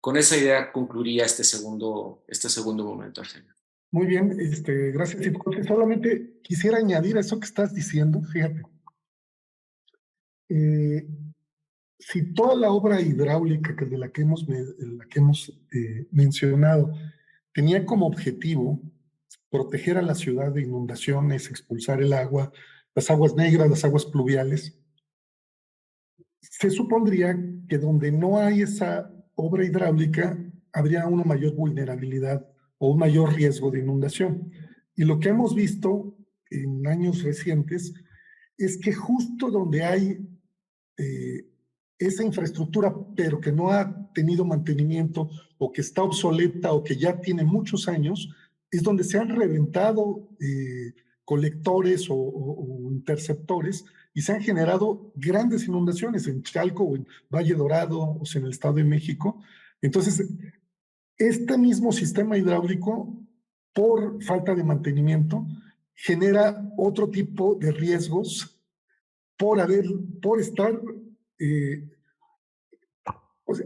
Con esa idea concluiría este segundo momento, Arsenio. Muy bien, gracias. Solamente quisiera añadir a eso que estás diciendo, fíjate. Si toda la obra hidráulica de la que hemos mencionado tenía como objetivo proteger a la ciudad de inundaciones, expulsar el agua, las aguas negras, las aguas pluviales, se supondría que donde no hay esa obra hidráulica habría una mayor vulnerabilidad o un mayor riesgo de inundación. Y lo que hemos visto en años recientes es que justo donde hay esa infraestructura, pero que no ha tenido mantenimiento o que está obsoleta o que ya tiene muchos años, es donde se han reventado colectores o interceptores y se han generado grandes inundaciones en Chalco o en Valle Dorado o en el Estado de México. Entonces, este mismo sistema hidráulico, por falta de mantenimiento, genera otro tipo de riesgos por estar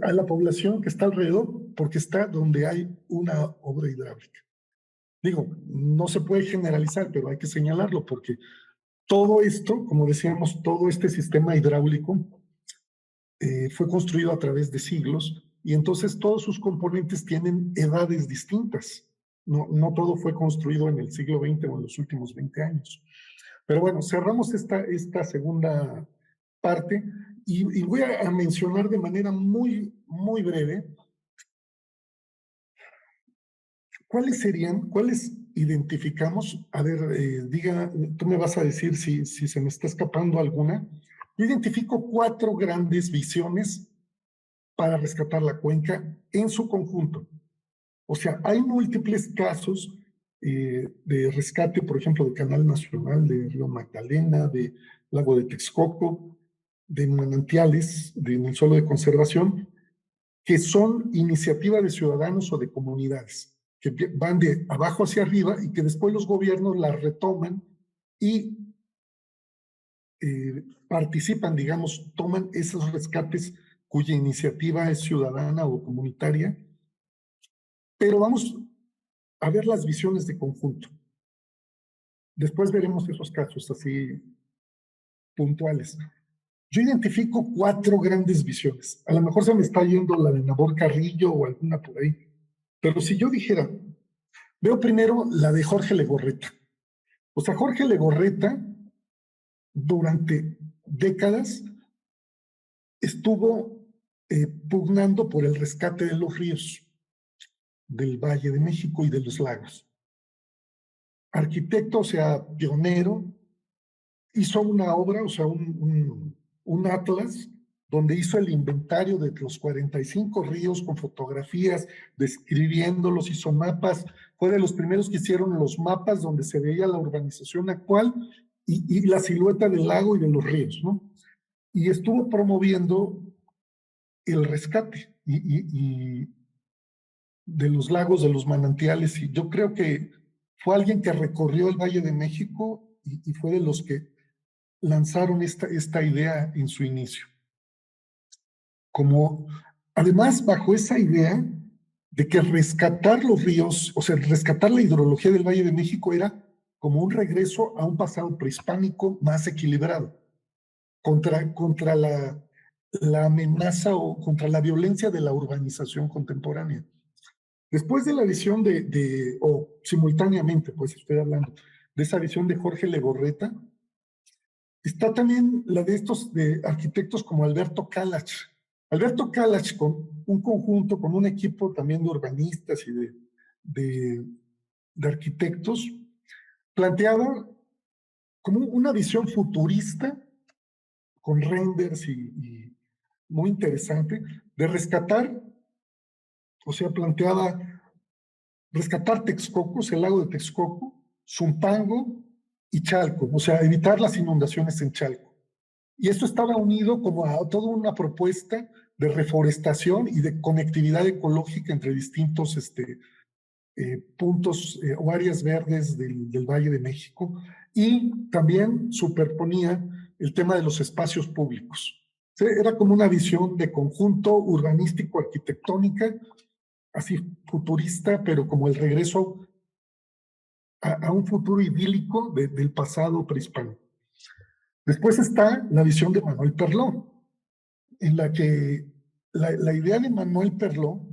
a la población que está alrededor, porque está donde hay una obra hidráulica. Digo, no se puede generalizar, pero hay que señalarlo, porque todo esto, como decíamos, todo este sistema hidráulico fue construido a través de siglos, y entonces todos sus componentes tienen edades distintas. No todo fue construido en el siglo XX o en los últimos 20 años. Pero bueno, cerramos esta segunda parte y voy a mencionar de manera muy breve cuáles identificamos. A ver, tú me vas a decir si se me está escapando alguna. Yo identifico 4 grandes visiones para rescatar la cuenca en su conjunto. O sea, hay múltiples casos de rescate, por ejemplo, del Canal Nacional, de Río Magdalena, de Lago de Texcoco, de manantiales en el suelo de conservación, que son iniciativa de ciudadanos o de comunidades, que van de abajo hacia arriba y que después los gobiernos las retoman y participan, digamos, toman esos rescates cuya iniciativa es ciudadana o comunitaria. Pero vamos a ver las visiones de conjunto. Después veremos esos casos así puntuales. yo identifico 4 grandes visiones. A lo mejor se me está yendo la de Nabor Carrillo o alguna por ahí. Pero si yo dijera, veo primero la de Jorge Legorreta. O sea, Jorge Legorreta, durante décadas, estuvo pugnando por el rescate de los ríos del Valle de México y de los lagos. Arquitecto, o sea, pionero, hizo una obra, o sea, un atlas, donde hizo el inventario de los 45 ríos con fotografías, describiéndolos, hizo mapas. Fue de los primeros que hicieron los mapas donde se veía la urbanización actual y la silueta del lago y de los ríos, ¿no? Y estuvo promoviendo el rescate y de los lagos, de los manantiales. Y yo creo que fue alguien que recorrió el Valle de México y fue de los que lanzaron esta idea en su inicio. Como, además, bajo esa idea de que rescatar los ríos, o sea, rescatar la hidrología del Valle de México era como un regreso a un pasado prehispánico más equilibrado, contra la amenaza o contra la violencia de la urbanización contemporánea. Después de la visión o simultáneamente, pues estoy hablando, de esa visión de Jorge Legorreta, está también la de estos de arquitectos como Alberto Kalach. Alberto Kalach, con un conjunto, con un equipo también de urbanistas y de arquitectos, planteaba como una visión futurista, con renders y muy interesante, de rescatar, o sea, planteaba rescatar Texcoco, el lago de Texcoco, Zumpango y Chalco, o sea, evitar las inundaciones en Chalco. Y esto estaba unido como a toda una propuesta de reforestación y de conectividad ecológica entre distintos puntos o áreas verdes del Valle de México, y también superponía el tema de los espacios públicos. O sea, era como una visión de conjunto urbanístico, arquitectónica, así futurista, pero como el regreso a un futuro idílico del pasado prehispánico. Después está la visión de Manuel Perló, en la que la idea de Manuel Perló,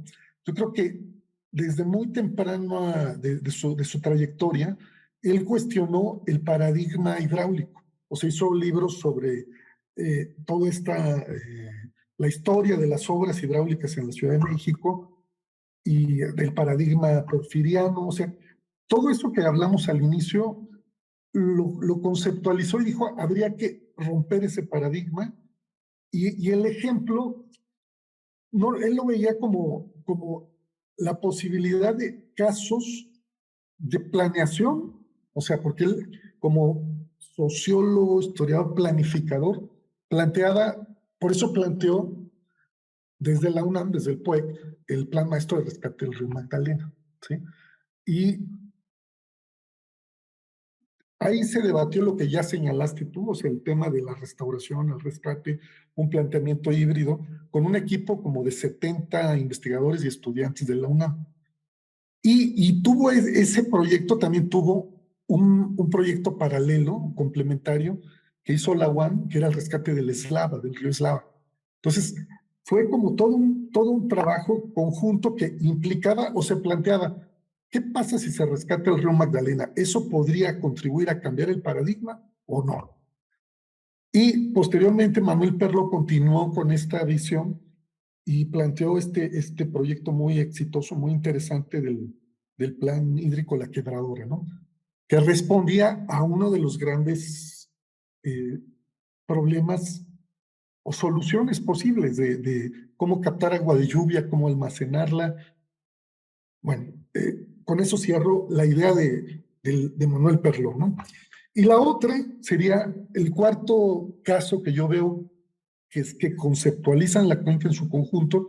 yo creo que desde muy temprano de su trayectoria, él cuestionó el paradigma hidráulico. O sea, hizo libros sobre toda la historia de las obras hidráulicas en la Ciudad de México y del paradigma porfiriano. O sea, todo eso que hablamos al inicio lo conceptualizó y dijo, habría que romper ese paradigma. Y el ejemplo, no, él lo veía como la posibilidad de casos de planeación, o sea, porque él como sociólogo, historiador, planificador, por eso planteó desde la UNAM, desde el PUEC, el Plan Maestro de Rescate del Río Magdalena, ¿sí? Y ahí se debatió lo que ya señalaste tú, o sea, el tema de la restauración, el rescate, un planteamiento híbrido, con un equipo como de 70 investigadores y estudiantes de la UNAM. Y tuvo ese proyecto, también tuvo un proyecto paralelo, complementario, que hizo la UAM, que era el rescate del río Eslava. Entonces, fue como todo un trabajo conjunto que implicaba o se planteaba, ¿qué pasa si se rescata el río Magdalena? ¿Eso podría contribuir a cambiar el paradigma o no? Y posteriormente Manuel Perló continuó con esta visión y planteó este proyecto muy exitoso, muy interesante del plan hídrico La Quebradora, ¿no? Que respondía a uno de los grandes problemas o soluciones posibles de cómo captar agua de lluvia, cómo almacenarla. Bueno, con eso cierro la idea de Manuel Perló, ¿no? Y la otra sería el cuarto caso que yo veo que conceptualizan la cuenca en su conjunto,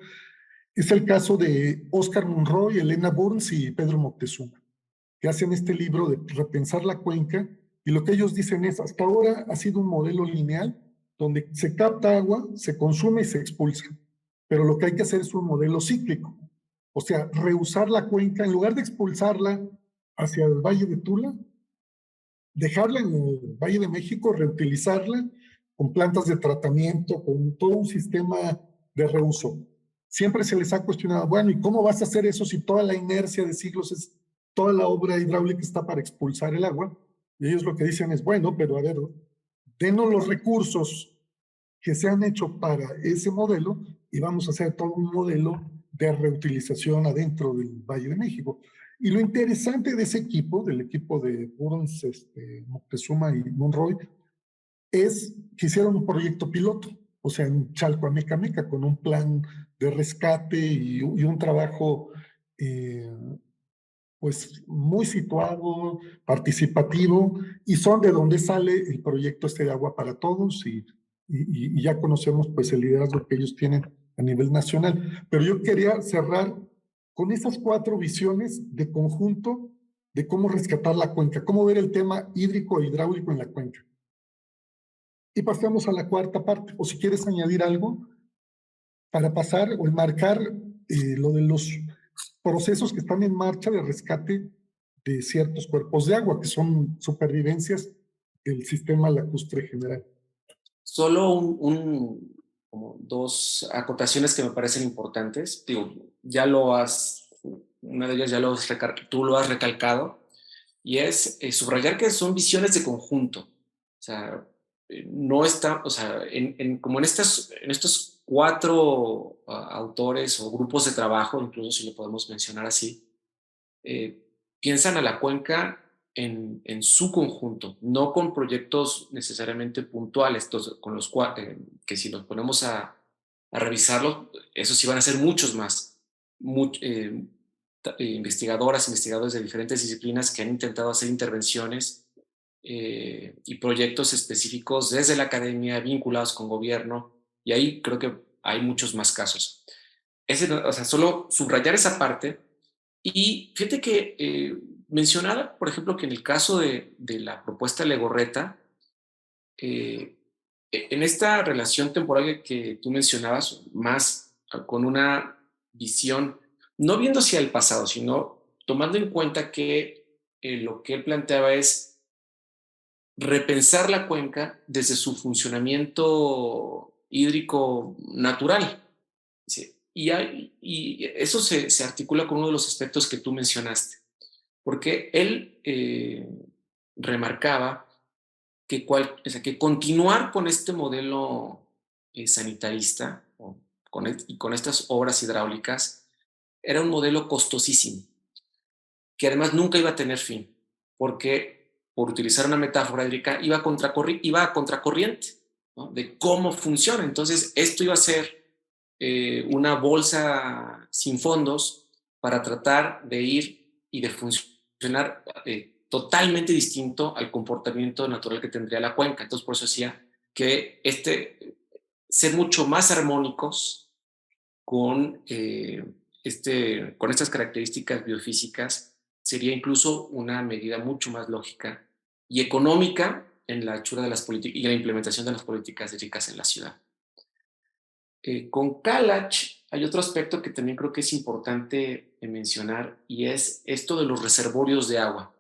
es el caso de Oscar Monroy, Elena Burns y Pedro Moctezuma, que hacen este libro de repensar la cuenca, y lo que ellos dicen es, hasta ahora ha sido un modelo lineal, donde se capta agua, se consume y se expulsa, pero lo que hay que hacer es un modelo cíclico, o sea, reusar la cuenca, en lugar de expulsarla hacia el Valle de Tula, dejarla en el Valle de México, reutilizarla, con plantas de tratamiento, con todo un sistema de reuso. Siempre se les ha cuestionado, bueno, ¿y cómo vas a hacer eso si toda la inercia de siglos es, toda la obra hidráulica está para expulsar el agua? Y ellos lo que dicen es, bueno, pero a ver, denos los recursos que se han hecho para ese modelo y vamos a hacer todo un modelo de reutilización adentro del Valle de México. Y lo interesante de ese equipo, del equipo de Burns, Moctezuma y Monroy, es que hicieron un proyecto piloto, o sea, en Chalco-Amecameca, con un plan de rescate y un trabajo pues muy situado, participativo, y son de donde sale el proyecto de Agua para Todos, y ya conocemos pues el liderazgo que ellos tienen a nivel nacional. Pero yo quería cerrar con esas 4 visiones de conjunto de cómo rescatar la cuenca, cómo ver el tema hídrico e hidráulico en la cuenca. Y pasamos a la 4ª parte, o si quieres añadir algo para pasar o enmarcar lo de los procesos que están en marcha de rescate de ciertos cuerpos de agua, que son supervivencias del sistema lacustre general. Solo como 2 acotaciones que me parecen importantes. Digo, una de ellas tú lo has recalcado, y es subrayar que son visiones de conjunto. O sea, no está, o sea, como en estos 4 autores o grupos de trabajo, incluso si lo podemos mencionar así, piensan a la cuenca en su conjunto, no con proyectos necesariamente puntuales, con los cuales, que si nos ponemos a revisarlos, esos sí van a ser muchos más. Investigadoras, investigadores de diferentes disciplinas que han intentado hacer intervenciones y proyectos específicos desde la academia vinculados con gobierno, y ahí creo que hay muchos más casos. O sea, solo subrayar esa parte. Y fíjate que mencionaba, por ejemplo, que en el caso de la propuesta Legorreta, en esta relación temporal que tú mencionabas, más con una visión, no viendo hacia el pasado, sino tomando en cuenta que lo que él planteaba es repensar la cuenca desde su funcionamiento hídrico natural. ¿Sí? Y eso se articula con uno de los aspectos que tú mencionaste, porque él remarcaba que, o sea, que continuar con este modelo sanitarista y con estas obras hidráulicas era un modelo costosísimo, que además nunca iba a tener fin, porque, por utilizar una metáfora hídrica, iba a contracorriente, ¿no?, de cómo funciona. Entonces, esto iba a ser una bolsa sin fondos para tratar de ir y de funcionar totalmente distinto al comportamiento natural que tendría la cuenca. Entonces, por eso decía que ser mucho más armónicos con, con estas características biofísicas sería incluso una medida mucho más lógica y económica en la hechura de las políticas y la implementación de las políticas hídricas en la ciudad. Con Kalach hay otro aspecto que también creo que es importante mencionar, y es esto de los reservorios de agua.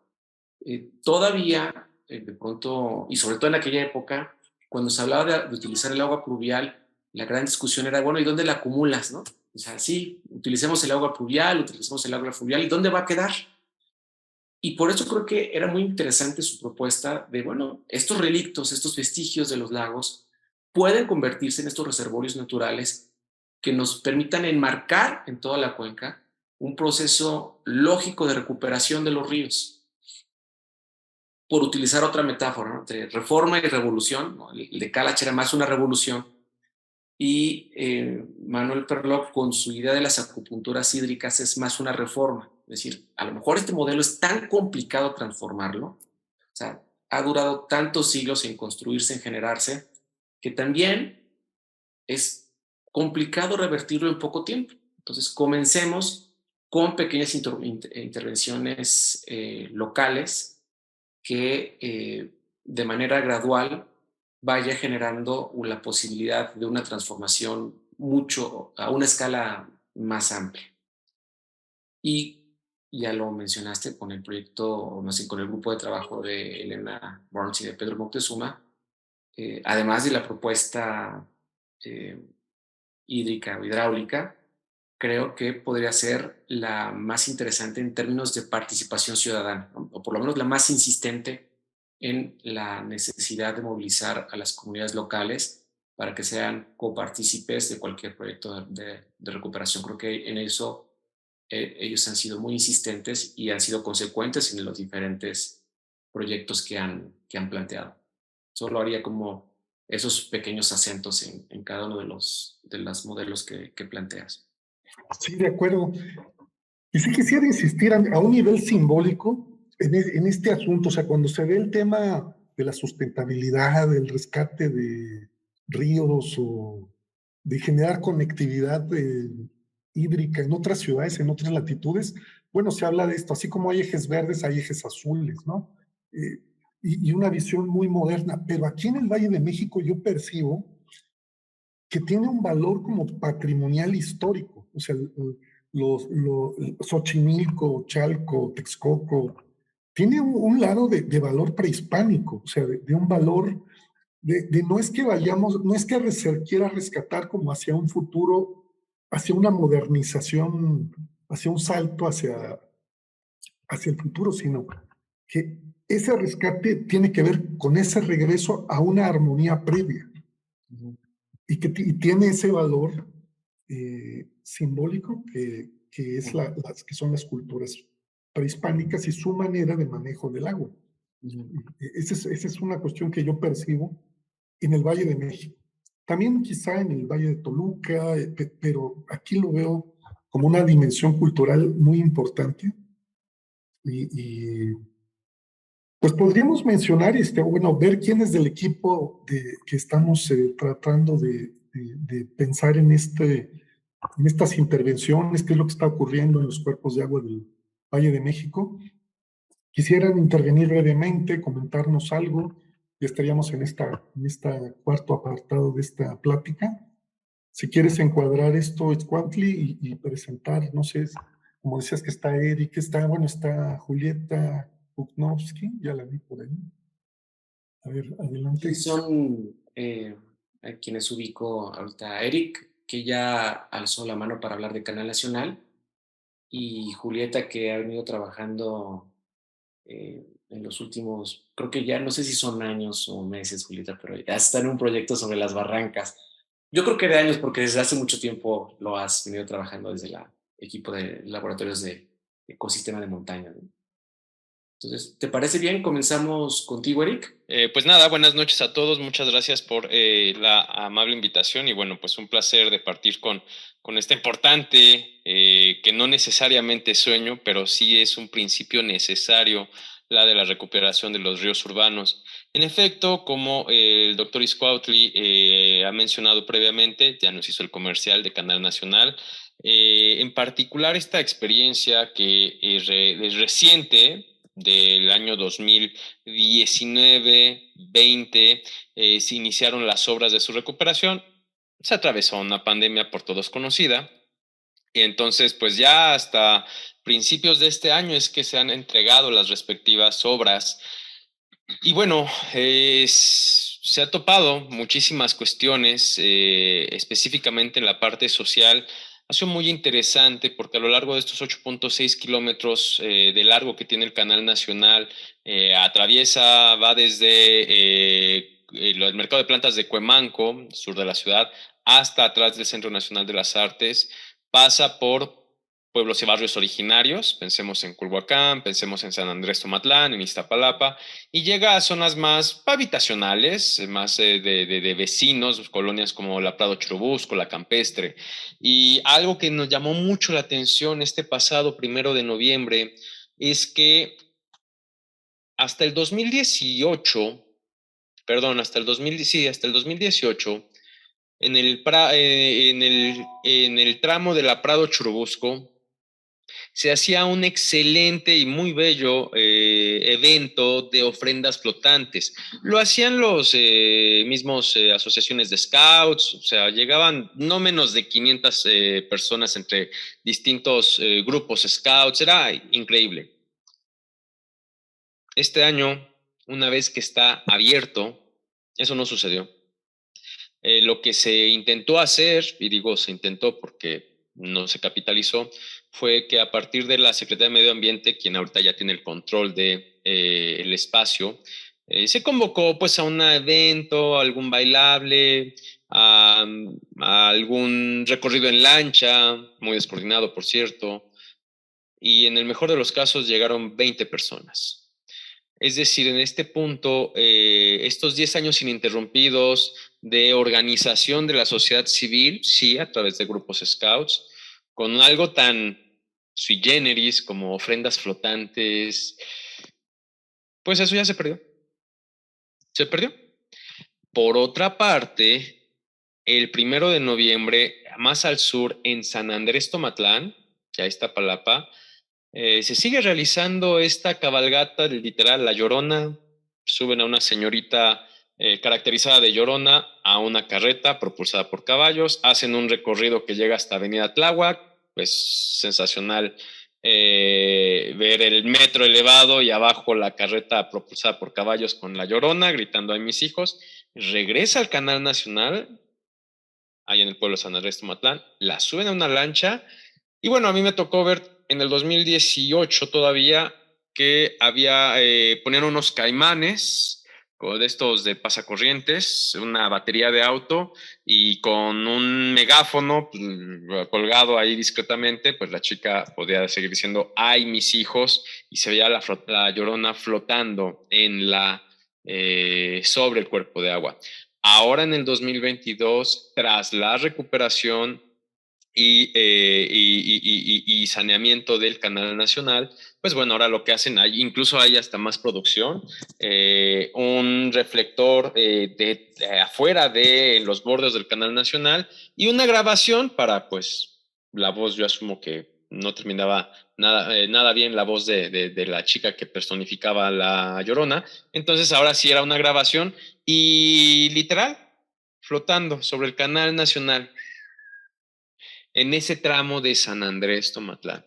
Todavía, de pronto, y sobre todo en aquella época, cuando se hablaba de utilizar el agua pluvial, la gran discusión era, bueno, ¿y dónde la acumulas, no? O sea, sí, utilicemos el agua pluvial, ¿y dónde va a quedar? Y por eso creo que era muy interesante su propuesta de, bueno, estos relictos, estos vestigios de los lagos pueden convertirse en estos reservorios naturales que nos permitan enmarcar en toda la cuenca un proceso lógico de recuperación de los ríos. Por utilizar otra metáfora, ¿no?, entre reforma y revolución, ¿no? El de Kalach era más una revolución, y Manuel Perlock, con su idea de las acupunturas hídricas, es más una reforma. Es decir, a lo mejor este modelo es tan complicado transformarlo, o sea, ha durado tantos siglos en construirse, en generarse, que también es complicado revertirlo en poco tiempo. Entonces, comencemos con pequeñas intervenciones locales que de manera gradual vaya generando la posibilidad de una transformación a una escala más amplia. Y ya lo mencionaste con el proyecto, no sé, con el grupo de trabajo de Elena Burns y de Pedro Moctezuma, además de la propuesta hídrica o hidráulica, creo que podría ser la más interesante en términos de participación ciudadana, ¿no? O por lo menos la más insistente en la necesidad de movilizar a las comunidades locales para que sean copartícipes de cualquier proyecto de recuperación. Creo que en eso ellos han sido muy insistentes y han sido consecuentes en los diferentes proyectos que han planteado. Solo haría como esos pequeños acentos en cada uno de los modelos que planteas. Sí, de acuerdo. Y sí quisiera insistir a un nivel simbólico en este asunto, o sea, cuando se ve el tema de la sustentabilidad, del rescate de ríos o de generar conectividad hídrica en otras ciudades, en otras latitudes, bueno, se habla de esto, así como hay ejes verdes, hay ejes azules, ¿no? Eh, y una visión muy moderna, pero aquí en el Valle de México yo percibo que tiene un valor como patrimonial histórico, o sea, Xochimilco, Chalco, Texcoco, tiene un lado de valor prehispánico, o sea, de un valor de no es que vayamos, no es que se quiera rescatar como hacia un futuro, hacia una modernización, hacia un salto hacia el futuro, sino que ese rescate tiene que ver con ese regreso a una armonía previa y que tiene ese valor simbólico que es que son las culturas prehispánicas y su manera de manejo del agua. Esa es una cuestión que yo percibo en el Valle de México. También quizá en el Valle de Toluca, pero aquí lo veo como una dimensión cultural muy importante y pues podríamos mencionar, bueno, ver quién es del equipo que estamos tratando de pensar en estas intervenciones, qué es lo que está ocurriendo en los cuerpos de agua del Valle de México. Quisieran intervenir brevemente, comentarnos algo, y estaríamos en este cuarto apartado de esta plática. Si quieres encuadrar esto, Escuantli, y presentar, no sé, como decías que está Eric, bueno, está Julieta Buknovsky, ya la vi por ahí. A ver, adelante. Sí, son a quienes ubico ahorita. Eric, que ya alzó la mano para hablar de Canal Nacional, y Julieta, que ha venido trabajando en los últimos, creo que ya no sé si son años o meses, Julieta, pero ya está en un proyecto sobre las barrancas. Yo creo que de años, porque desde hace mucho tiempo lo has venido trabajando desde el equipo de laboratorios de ecosistema de montaña, ¿no? Entonces, ¿te parece bien? Comenzamos contigo, Eric. Pues nada, buenas noches a todos. Muchas gracias por la amable invitación y bueno, pues un placer de partir con esta importante, que no necesariamente sueño, pero sí es un principio necesario, la de la recuperación de los ríos urbanos. En efecto, como el doctor Iscuautli ha mencionado previamente, ya nos hizo el comercial de Canal Nacional, en particular esta experiencia que es reciente, del año 2019-20, se iniciaron las obras de su recuperación. Se atravesó una pandemia por todos conocida. Y entonces, pues ya hasta principios de este año es que se han entregado las respectivas obras. Y bueno, se ha topado muchísimas cuestiones, específicamente en la parte social. Ha sido muy interesante porque a lo largo de estos 8.6 kilómetros de largo que tiene el Canal Nacional, va desde el mercado de plantas de Cuemanco, sur de la ciudad, hasta atrás del Centro Nacional de las Artes, pasa por pueblos y barrios originarios, pensemos en Culhuacán, pensemos en San Andrés Tomatlán, en Iztapalapa, y llega a zonas más habitacionales, más de vecinos, colonias como la Prado Churubusco, la Campestre. Y algo que nos llamó mucho la atención este pasado 1 de noviembre es que hasta el 2018, hasta el 2018, en el tramo de la Prado Churubusco, se hacía un excelente y muy bello evento de ofrendas flotantes. Lo hacían los mismos asociaciones de scouts, o sea, llegaban no menos de 500 personas entre distintos grupos scouts, era increíble. Este año, una vez que está abierto, Eso no sucedió. Lo que se intentó hacer, y digo se intentó porque no se capitalizó, fue que a partir de la Secretaría de Medio Ambiente, quien ahorita ya tiene el control de el espacio, se convocó pues a un evento, a algún bailable, a algún recorrido en lancha, muy descoordinado por cierto, y en el mejor de los casos llegaron 20 personas. Es decir, en este punto, estos 10 años ininterrumpidos de organización de la sociedad civil, sí, a través de grupos scouts, con algo tan sui generis como ofrendas flotantes, pues eso ya se perdió. Se perdió. Por otra parte, el 1 de noviembre, más al sur, en San Andrés Tomatlán, ya está Palapa, se sigue realizando esta cabalgata, literal, La Llorona. Suben a una señorita caracterizada de Llorona a una carreta propulsada por caballos, hacen un recorrido que llega hasta Avenida Tláhuac, pues sensacional ver el metro elevado y abajo la carreta propulsada por caballos con La Llorona gritando "ay mis hijos". Regresa al Canal Nacional, ahí en el pueblo de San Andrés Tomatlán, la suben a una lancha. Y bueno, a mí me tocó ver en el 2018 todavía que ponían unos caimanes de estos de pasacorrientes, una batería de auto y con un megáfono pues, colgado ahí discretamente, pues la chica podía seguir diciendo "ay mis hijos", y se veía la Llorona flotando sobre el cuerpo de agua. Ahora en el 2022, tras la recuperación y saneamiento del Canal Nacional, pues bueno, ahora lo que hacen, incluso hay hasta más producción, un reflector de afuera de los bordes del Canal Nacional y una grabación para, pues, la voz, yo asumo que no terminaba nada bien la voz de la chica que personificaba a la Llorona. Entonces ahora sí era una grabación y literal, flotando sobre el Canal Nacional en ese tramo de San Andrés Tomatlán.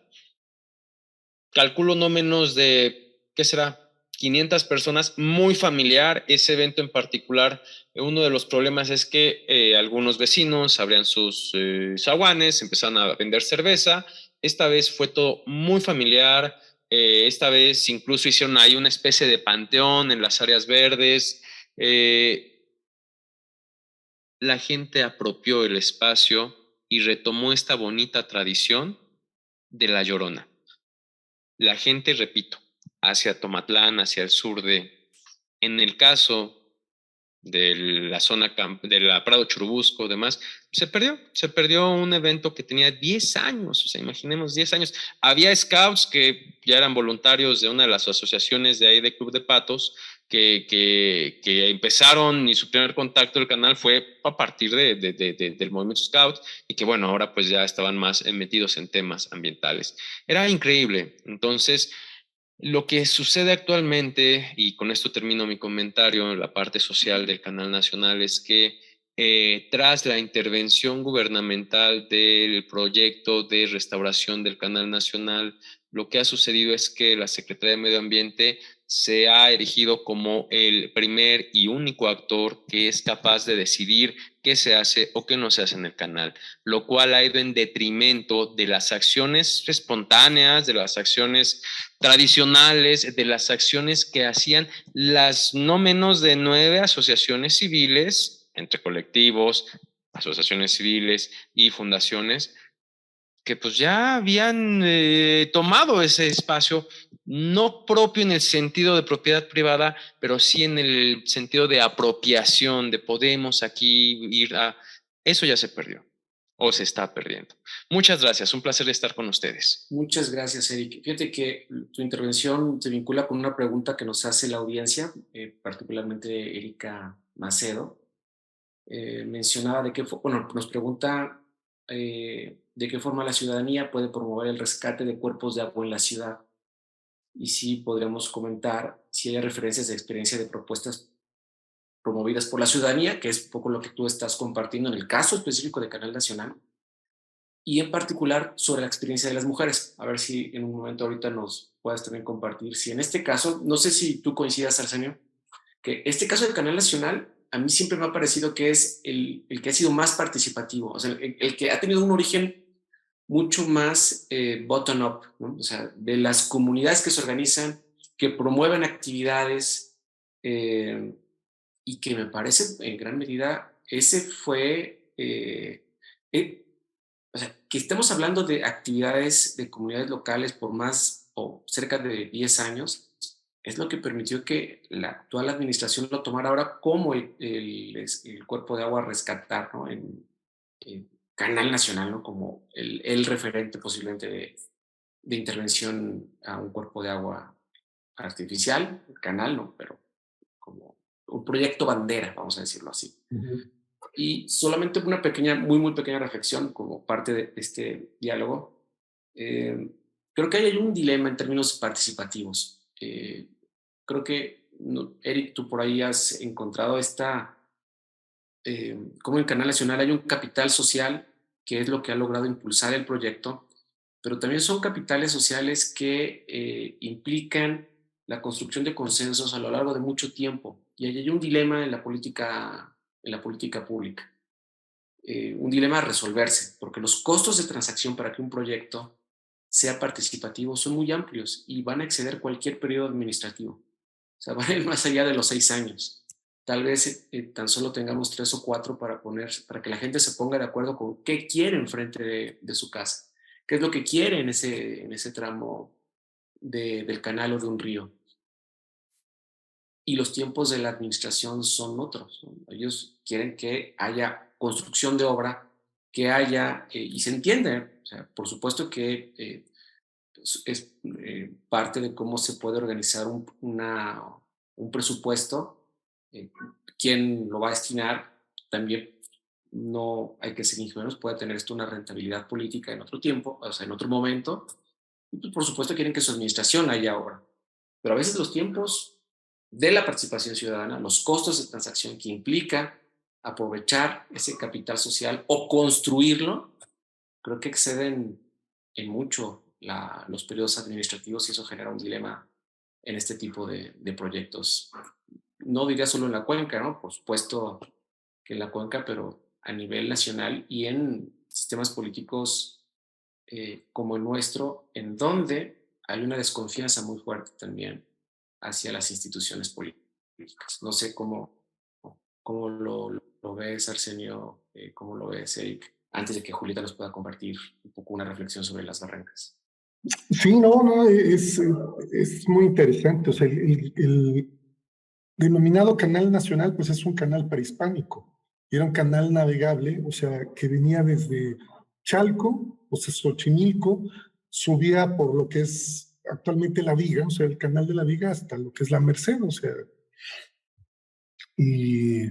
Calculo no menos de, ¿qué será? 500 personas, muy familiar ese evento en particular. Uno de los problemas es que algunos vecinos abrían sus zaguanes, empezaron a vender cerveza. Esta vez fue todo muy familiar. Esta vez incluso hicieron ahí una especie de panteón en las áreas verdes. La gente apropió el espacio y retomó esta bonita tradición de La Llorona. La gente, repito, hacia Tomatlán, hacia el sur en el caso de la zona de la Prado Churubusco, demás, se perdió un evento que tenía 10 años, o sea, imaginemos 10 años. Había scouts que ya eran voluntarios de una de las asociaciones de ahí de Club de Patos, que empezaron y su primer contacto del canal fue a partir del movimiento scout y que bueno, ahora pues ya estaban más metidos en temas ambientales. Era increíble. Entonces, lo que sucede actualmente, y con esto termino mi comentario en la parte social del Canal Nacional, es que tras la intervención gubernamental del proyecto de restauración del Canal Nacional, lo que ha sucedido es que la Secretaría de Medio Ambiente se ha erigido como el primer y único actor que es capaz de decidir qué se hace o qué no se hace en el canal, lo cual ha ido en detrimento de las acciones espontáneas, de las acciones tradicionales, de las acciones que hacían las no menos de 9 asociaciones civiles, entre colectivos, asociaciones civiles y fundaciones, que pues ya habían tomado ese espacio, no propio en el sentido de propiedad privada, pero sí en el sentido de apropiación, de podemos aquí ir a... Eso ya se perdió o se está perdiendo. Muchas gracias, un placer estar con ustedes. Muchas gracias, Eric. Fíjate que tu intervención se vincula con una pregunta que nos hace la audiencia, particularmente Erika Macedo. Mencionaba nos pregunta de qué forma la ciudadanía puede promover el rescate de cuerpos de agua en la ciudad. Y sí podríamos comentar si hay referencias de experiencia de propuestas promovidas por la ciudadanía, que es un poco lo que tú estás compartiendo en el caso específico de Canal Nacional, y en particular sobre la experiencia de las mujeres. A ver si en un momento ahorita nos puedas también compartir. Si en este caso, no sé si tú coincidas, Arsenio, que este caso del Canal Nacional a mí siempre me ha parecido que es el que ha sido más participativo, o sea, el que ha tenido un origen mucho más bottom-up, ¿no? O sea, de las comunidades que se organizan, que promueven actividades, y que me parece en gran medida ese fue, o sea, que estemos hablando de actividades de comunidades locales por más o cerca de 10 años, es lo que permitió que la actual administración lo tomara ahora como el cuerpo de agua a rescatar, ¿no? En Canal Nacional, ¿no? Como el referente posiblemente de intervención a un cuerpo de agua artificial, el canal, ¿no? Pero como un proyecto bandera, vamos a decirlo así. Y solamente una pequeña, muy pequeña reflexión como parte de este diálogo. Creo que hay un dilema en términos participativos. Creo que, Eric, tú por ahí has encontrado como en Canal Nacional hay un capital social que es lo que ha logrado impulsar el proyecto, pero también son capitales sociales que implican la construcción de consensos a lo largo de mucho tiempo. Y ahí hay un dilema en la política pública, un dilema a resolverse, porque los costos de transacción para que un proyecto sea participativo son muy amplios y van a exceder cualquier periodo administrativo. O sea, van a ir más allá de los 6 años. Tal vez tan solo tengamos 3 o 4 para que la gente se ponga de acuerdo con qué quiere enfrente de su casa, qué es lo que quiere en ese tramo del canal o de un río. Y los tiempos de la administración son otros, ¿no? Ellos quieren que haya construcción de obra, que haya, y se entiende, o sea, por supuesto que es parte de cómo se puede organizar un presupuesto, quién lo va a destinar, también no hay que ser ingenuos, puede tener esto una rentabilidad política en otro tiempo, o sea, en otro momento, y pues, por supuesto quieren que su administración haya obra, pero a veces los tiempos de la participación ciudadana, los costos de transacción que implica aprovechar ese capital social o construirlo, creo que exceden en mucho los periodos administrativos y eso genera un dilema en este tipo de proyectos. No diría solo en la cuenca, ¿no? Por supuesto que en la cuenca, pero a nivel nacional y en sistemas políticos como el nuestro, en donde hay una desconfianza muy fuerte también hacia las instituciones políticas. No sé cómo lo ves, Arsenio, cómo lo ves, Eric, antes de que Julieta nos pueda compartir un poco una reflexión sobre las barrancas. Sí, no, es muy interesante. O sea, el denominado Canal Nacional, pues es un canal prehispánico. Era un canal navegable, o sea, que venía desde Chalco, o sea, Xochimilco, subía por lo que es actualmente La Viga, o sea, el canal de La Viga hasta lo que es la Merced, o sea, y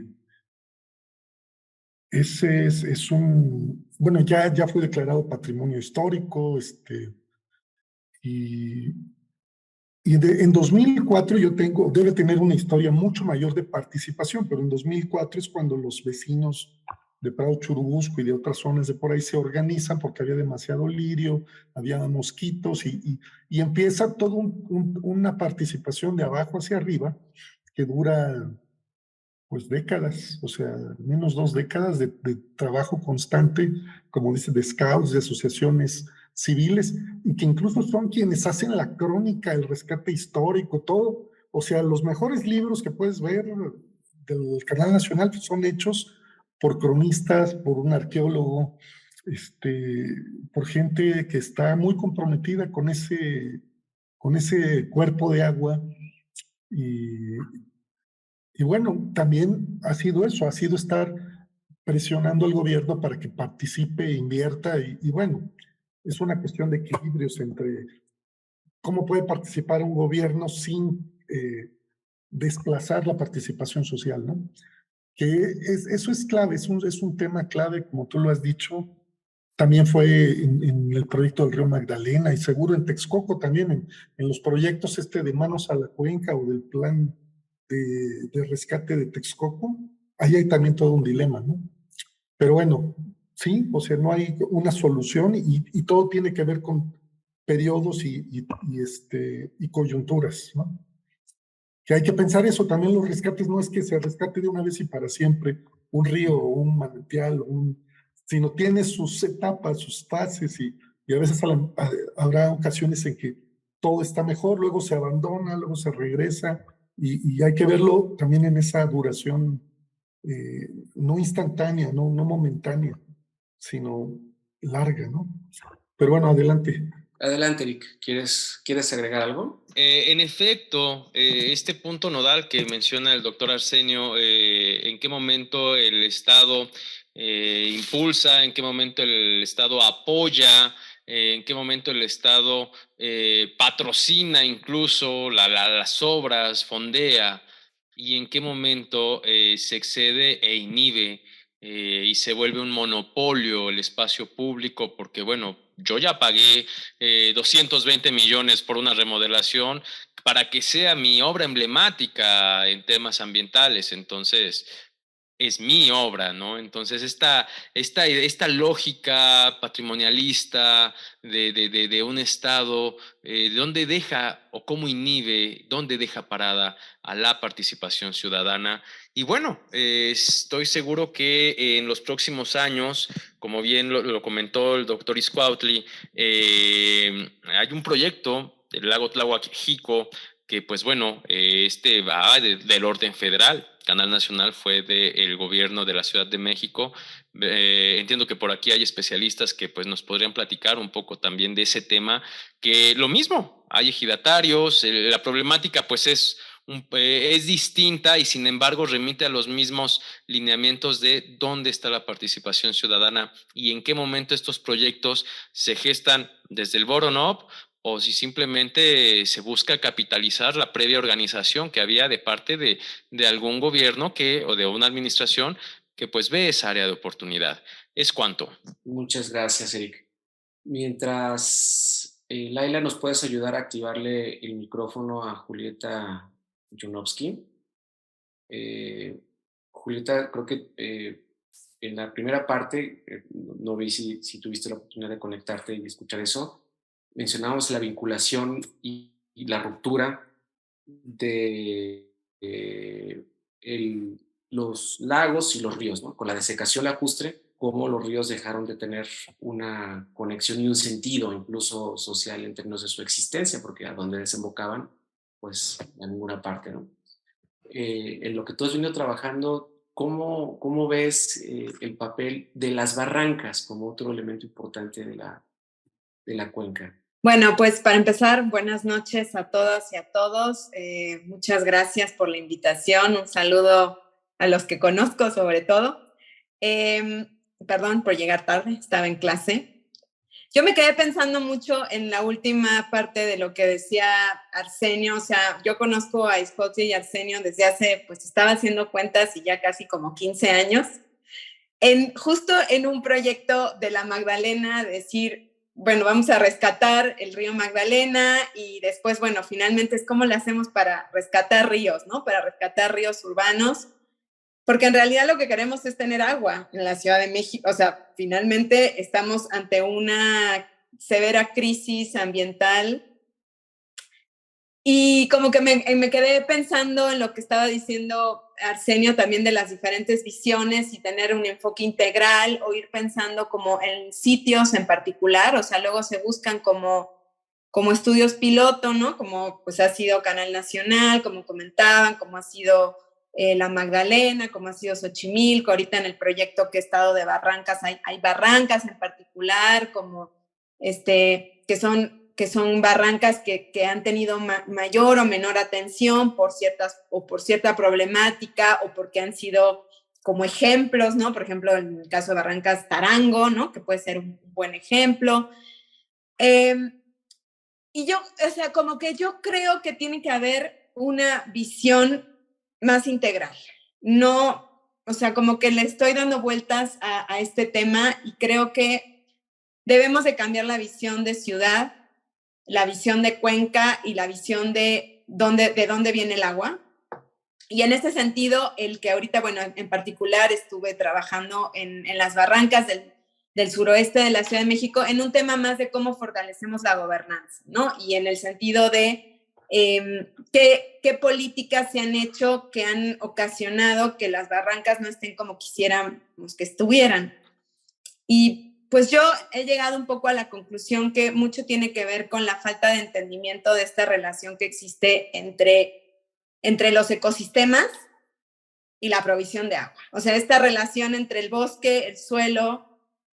ese es bueno, ya fue declarado patrimonio histórico, y en 2004 debe tener una historia mucho mayor de participación, pero en 2004 es cuando los vecinos de Prado Churubusco y de otras zonas de por ahí se organizan porque había demasiado lirio, había mosquitos y empieza toda una participación de abajo hacia arriba que dura pues décadas, o sea, menos 2 décadas de trabajo constante, como dice, de scouts, de asociaciones civiles, y que incluso son quienes hacen la crónica, el rescate histórico, todo. O sea, los mejores libros que puedes ver del Canal Nacional son hechos por cronistas, por un arqueólogo, por gente que está muy comprometida con ese cuerpo de agua. Y bueno, también ha sido eso, ha sido estar presionando al gobierno para que participe, invierta y bueno, es una cuestión de equilibrios entre cómo puede participar un gobierno sin desplazar la participación social, ¿no? Eso es clave, es un tema clave, como tú lo has dicho. También fue en el proyecto del Río Magdalena y seguro en Texcoco también, en los proyectos de Manos a la Cuenca o del plan de rescate de Texcoco, ahí hay también todo un dilema, ¿no? Pero bueno, sí, o sea, no hay una solución y todo tiene que ver con periodos y coyunturas, ¿no? que hay que pensar eso. También los rescates no es que se rescate de una vez y para siempre un río o un manantial, sino tiene sus etapas, sus fases, y a veces habrá ocasiones en que todo está mejor, luego se abandona, luego se regresa, y hay que verlo también en esa duración no instantánea, no momentánea, sino larga, ¿no? Pero bueno, adelante. Adelante, Eric. ¿Quieres agregar algo? En efecto, este punto nodal que menciona el doctor Arsenio, en qué momento el Estado impulsa, en qué momento el Estado apoya, en qué momento el Estado patrocina incluso las obras, fondea, y en qué momento se excede e inhibe y se vuelve un monopolio el espacio público, porque bueno, yo ya pagué 220 millones por una remodelación para que sea mi obra emblemática en temas ambientales. Entonces, es mi obra, ¿no? Entonces, esta lógica patrimonialista de un Estado, ¿dónde deja o cómo inhibe, dónde deja parada a la participación ciudadana? Y bueno, estoy seguro que en los próximos años, como bien lo comentó el doctor Izcuautli, hay un proyecto del lago Tlahuajico que pues bueno, este va del orden federal. Canal Nacional fue del gobierno de la Ciudad de México. Entiendo que por aquí hay especialistas que pues nos podrían platicar un poco también de ese tema, que lo mismo, hay ejidatarios, la problemática pues es distinta y sin embargo remite a los mismos lineamientos de dónde está la participación ciudadana y en qué momento estos proyectos se gestan desde el bottom-up o si simplemente se busca capitalizar la previa organización que había de parte de algún gobierno o de una administración que pues ve esa área de oportunidad. Es cuanto. Muchas gracias, Eric. Mientras, Laila, ¿nos puedes ayudar a activarle el micrófono a Julieta Junovsky? Julieta, creo que en la primera parte, no vi si tuviste la oportunidad de conectarte y escuchar eso, mencionamos la vinculación y la ruptura de los lagos y los ríos, ¿no? Con la desecación lacustre, cómo los ríos dejaron de tener una conexión y un sentido incluso social en términos de su existencia, porque a donde desembocaban, pues a ninguna parte, ¿no? En lo que tú has venido trabajando, ¿cómo ves el papel de las barrancas como otro elemento importante de la cuenca? Bueno, pues para empezar, buenas noches a todas y a todos. Muchas gracias por la invitación. Un saludo a los que conozco sobre todo. Perdón por llegar tarde, estaba en clase. Yo me quedé pensando mucho en la última parte de lo que decía Arsenio. O sea, yo conozco a Izcuautli y Arsenio desde hace, pues estaba haciendo cuentas y ya casi como 15 años. Justo en un proyecto de la Magdalena, decir, bueno, vamos a rescatar el río Magdalena y después, bueno, finalmente es cómo le hacemos para rescatar ríos, ¿no? Para rescatar ríos urbanos, porque en realidad lo que queremos es tener agua en la Ciudad de México. O sea, finalmente estamos ante una severa crisis ambiental y como que me quedé pensando en lo que estaba diciendo Arsenio también de las diferentes visiones y tener un enfoque integral o ir pensando como en sitios en particular. O sea, luego se buscan como estudios piloto, ¿no? Como pues ha sido Canal Nacional, como comentaban, como ha sido la Magdalena, como ha sido Xochimilco. Ahorita en el proyecto que he estado de barrancas hay barrancas en particular como que son barrancas que han tenido mayor o menor atención por cierta problemática o porque han sido como ejemplos, ¿no? Por ejemplo, en el caso de Barrancas Tarango, ¿no? Que puede ser un buen ejemplo. Y yo, o sea, como que yo creo que tiene que haber una visión más integral. No, o sea, como que le estoy dando vueltas a este tema y creo que debemos de cambiar la visión de ciudad, la visión de cuenca y la visión de dónde viene el agua. Y en ese sentido, el que ahorita, bueno, en particular estuve trabajando en las barrancas del suroeste de la Ciudad de México en un tema más de cómo fortalecemos la gobernanza, ¿no? Y en el sentido de ¿Qué políticas se han hecho que han ocasionado que las barrancas no estén como quisiéramos que estuvieran? Y pues yo he llegado un poco a la conclusión que mucho tiene que ver con la falta de entendimiento de esta relación que existe entre los ecosistemas y la provisión de agua. O sea, esta relación entre el bosque, el suelo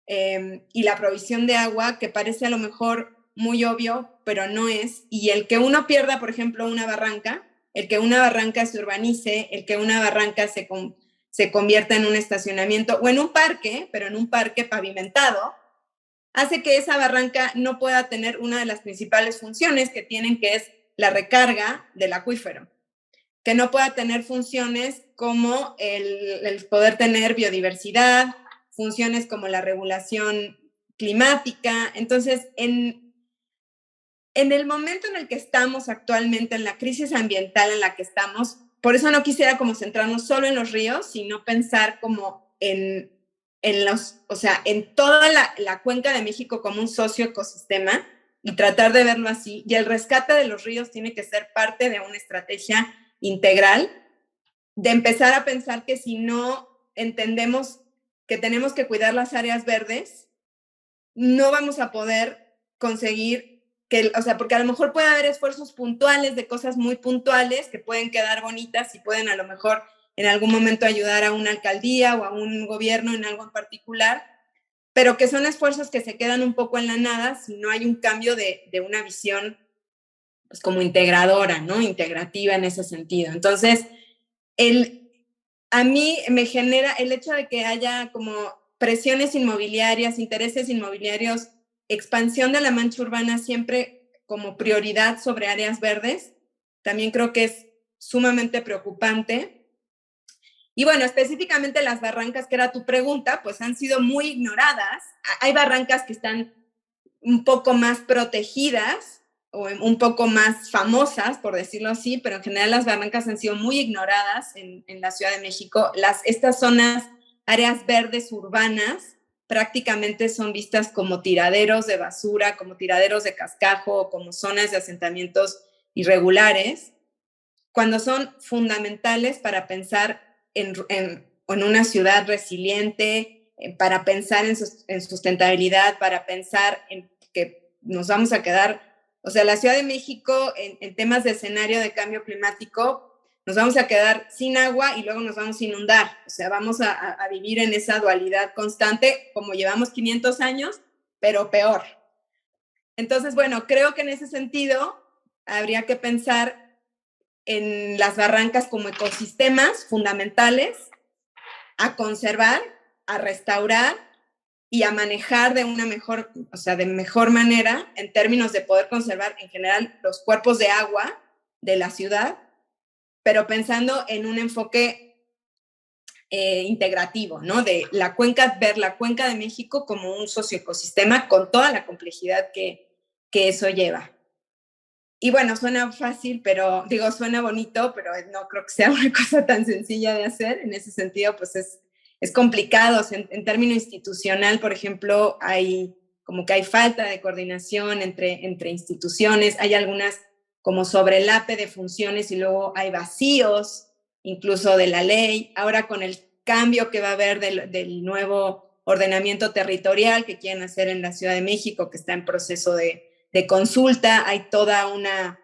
y la provisión de agua, que parece a lo mejor muy obvio, pero no es. Y el que uno pierda, por ejemplo, una barranca, el que una barranca se urbanice, el que una barranca se convierta en un estacionamiento o en un parque, pero en un parque pavimentado, hace que esa barranca no pueda tener una de las principales funciones que tienen, que es la recarga del acuífero, que no pueda tener funciones como el poder tener biodiversidad, funciones como la regulación climática. Entonces, en el momento en el que estamos actualmente, en la crisis ambiental en la que estamos, por eso no quisiera como centrarnos solo en los ríos, sino pensar como en toda la cuenca de México como un socioecosistema y tratar de verlo así. Y el rescate de los ríos tiene que ser parte de una estrategia integral, de empezar a pensar que si no entendemos que tenemos que cuidar las áreas verdes, no vamos a poder conseguir porque a lo mejor puede haber esfuerzos puntuales de cosas muy puntuales que pueden quedar bonitas y pueden a lo mejor en algún momento ayudar a una alcaldía o a un gobierno en algo en particular, pero que son esfuerzos que se quedan un poco en la nada si no hay un cambio de una visión pues como integradora, ¿no? Integrativa en ese sentido. Entonces, a mí me genera el hecho de que haya como presiones inmobiliarias, intereses inmobiliarios, expansión de la mancha urbana siempre como prioridad sobre áreas verdes, también creo que es sumamente preocupante. Y bueno, específicamente las barrancas, que era tu pregunta, pues han sido muy ignoradas. Hay barrancas que están un poco más protegidas o un poco más famosas, por decirlo así, pero en general las barrancas han sido muy ignoradas en la Ciudad de México. Estas zonas, áreas verdes urbanas, prácticamente son vistas como tiraderos de basura, como tiraderos de cascajo, como zonas de asentamientos irregulares, cuando son fundamentales para pensar en una ciudad resiliente, para pensar en sustentabilidad, para pensar en que nos vamos a quedar, o sea, la Ciudad de México en temas de escenario de cambio climático, nos vamos a quedar sin agua y luego nos vamos a inundar, o sea, vamos a vivir en esa dualidad constante como llevamos 500 años, pero peor. Entonces, bueno, creo que en ese sentido habría que pensar en las barrancas como ecosistemas fundamentales a conservar, a restaurar y a manejar de una mejor, o sea, de mejor manera en términos de poder conservar en general los cuerpos de agua de la ciudad, pero pensando en un enfoque integrativo, ¿no? De ver la cuenca de México como un socioecosistema con toda la complejidad que eso lleva. Y bueno, suena fácil, suena bonito, pero no creo que sea una cosa tan sencilla de hacer. En ese sentido, pues es complicado. O sea, en término institucional, por ejemplo, hay falta de coordinación entre instituciones, hay algunas como sobrelape de funciones y luego hay vacíos, incluso de la ley. Ahora con el cambio que va a haber del nuevo ordenamiento territorial que quieren hacer en la Ciudad de México, que está en proceso de consulta, hay toda una,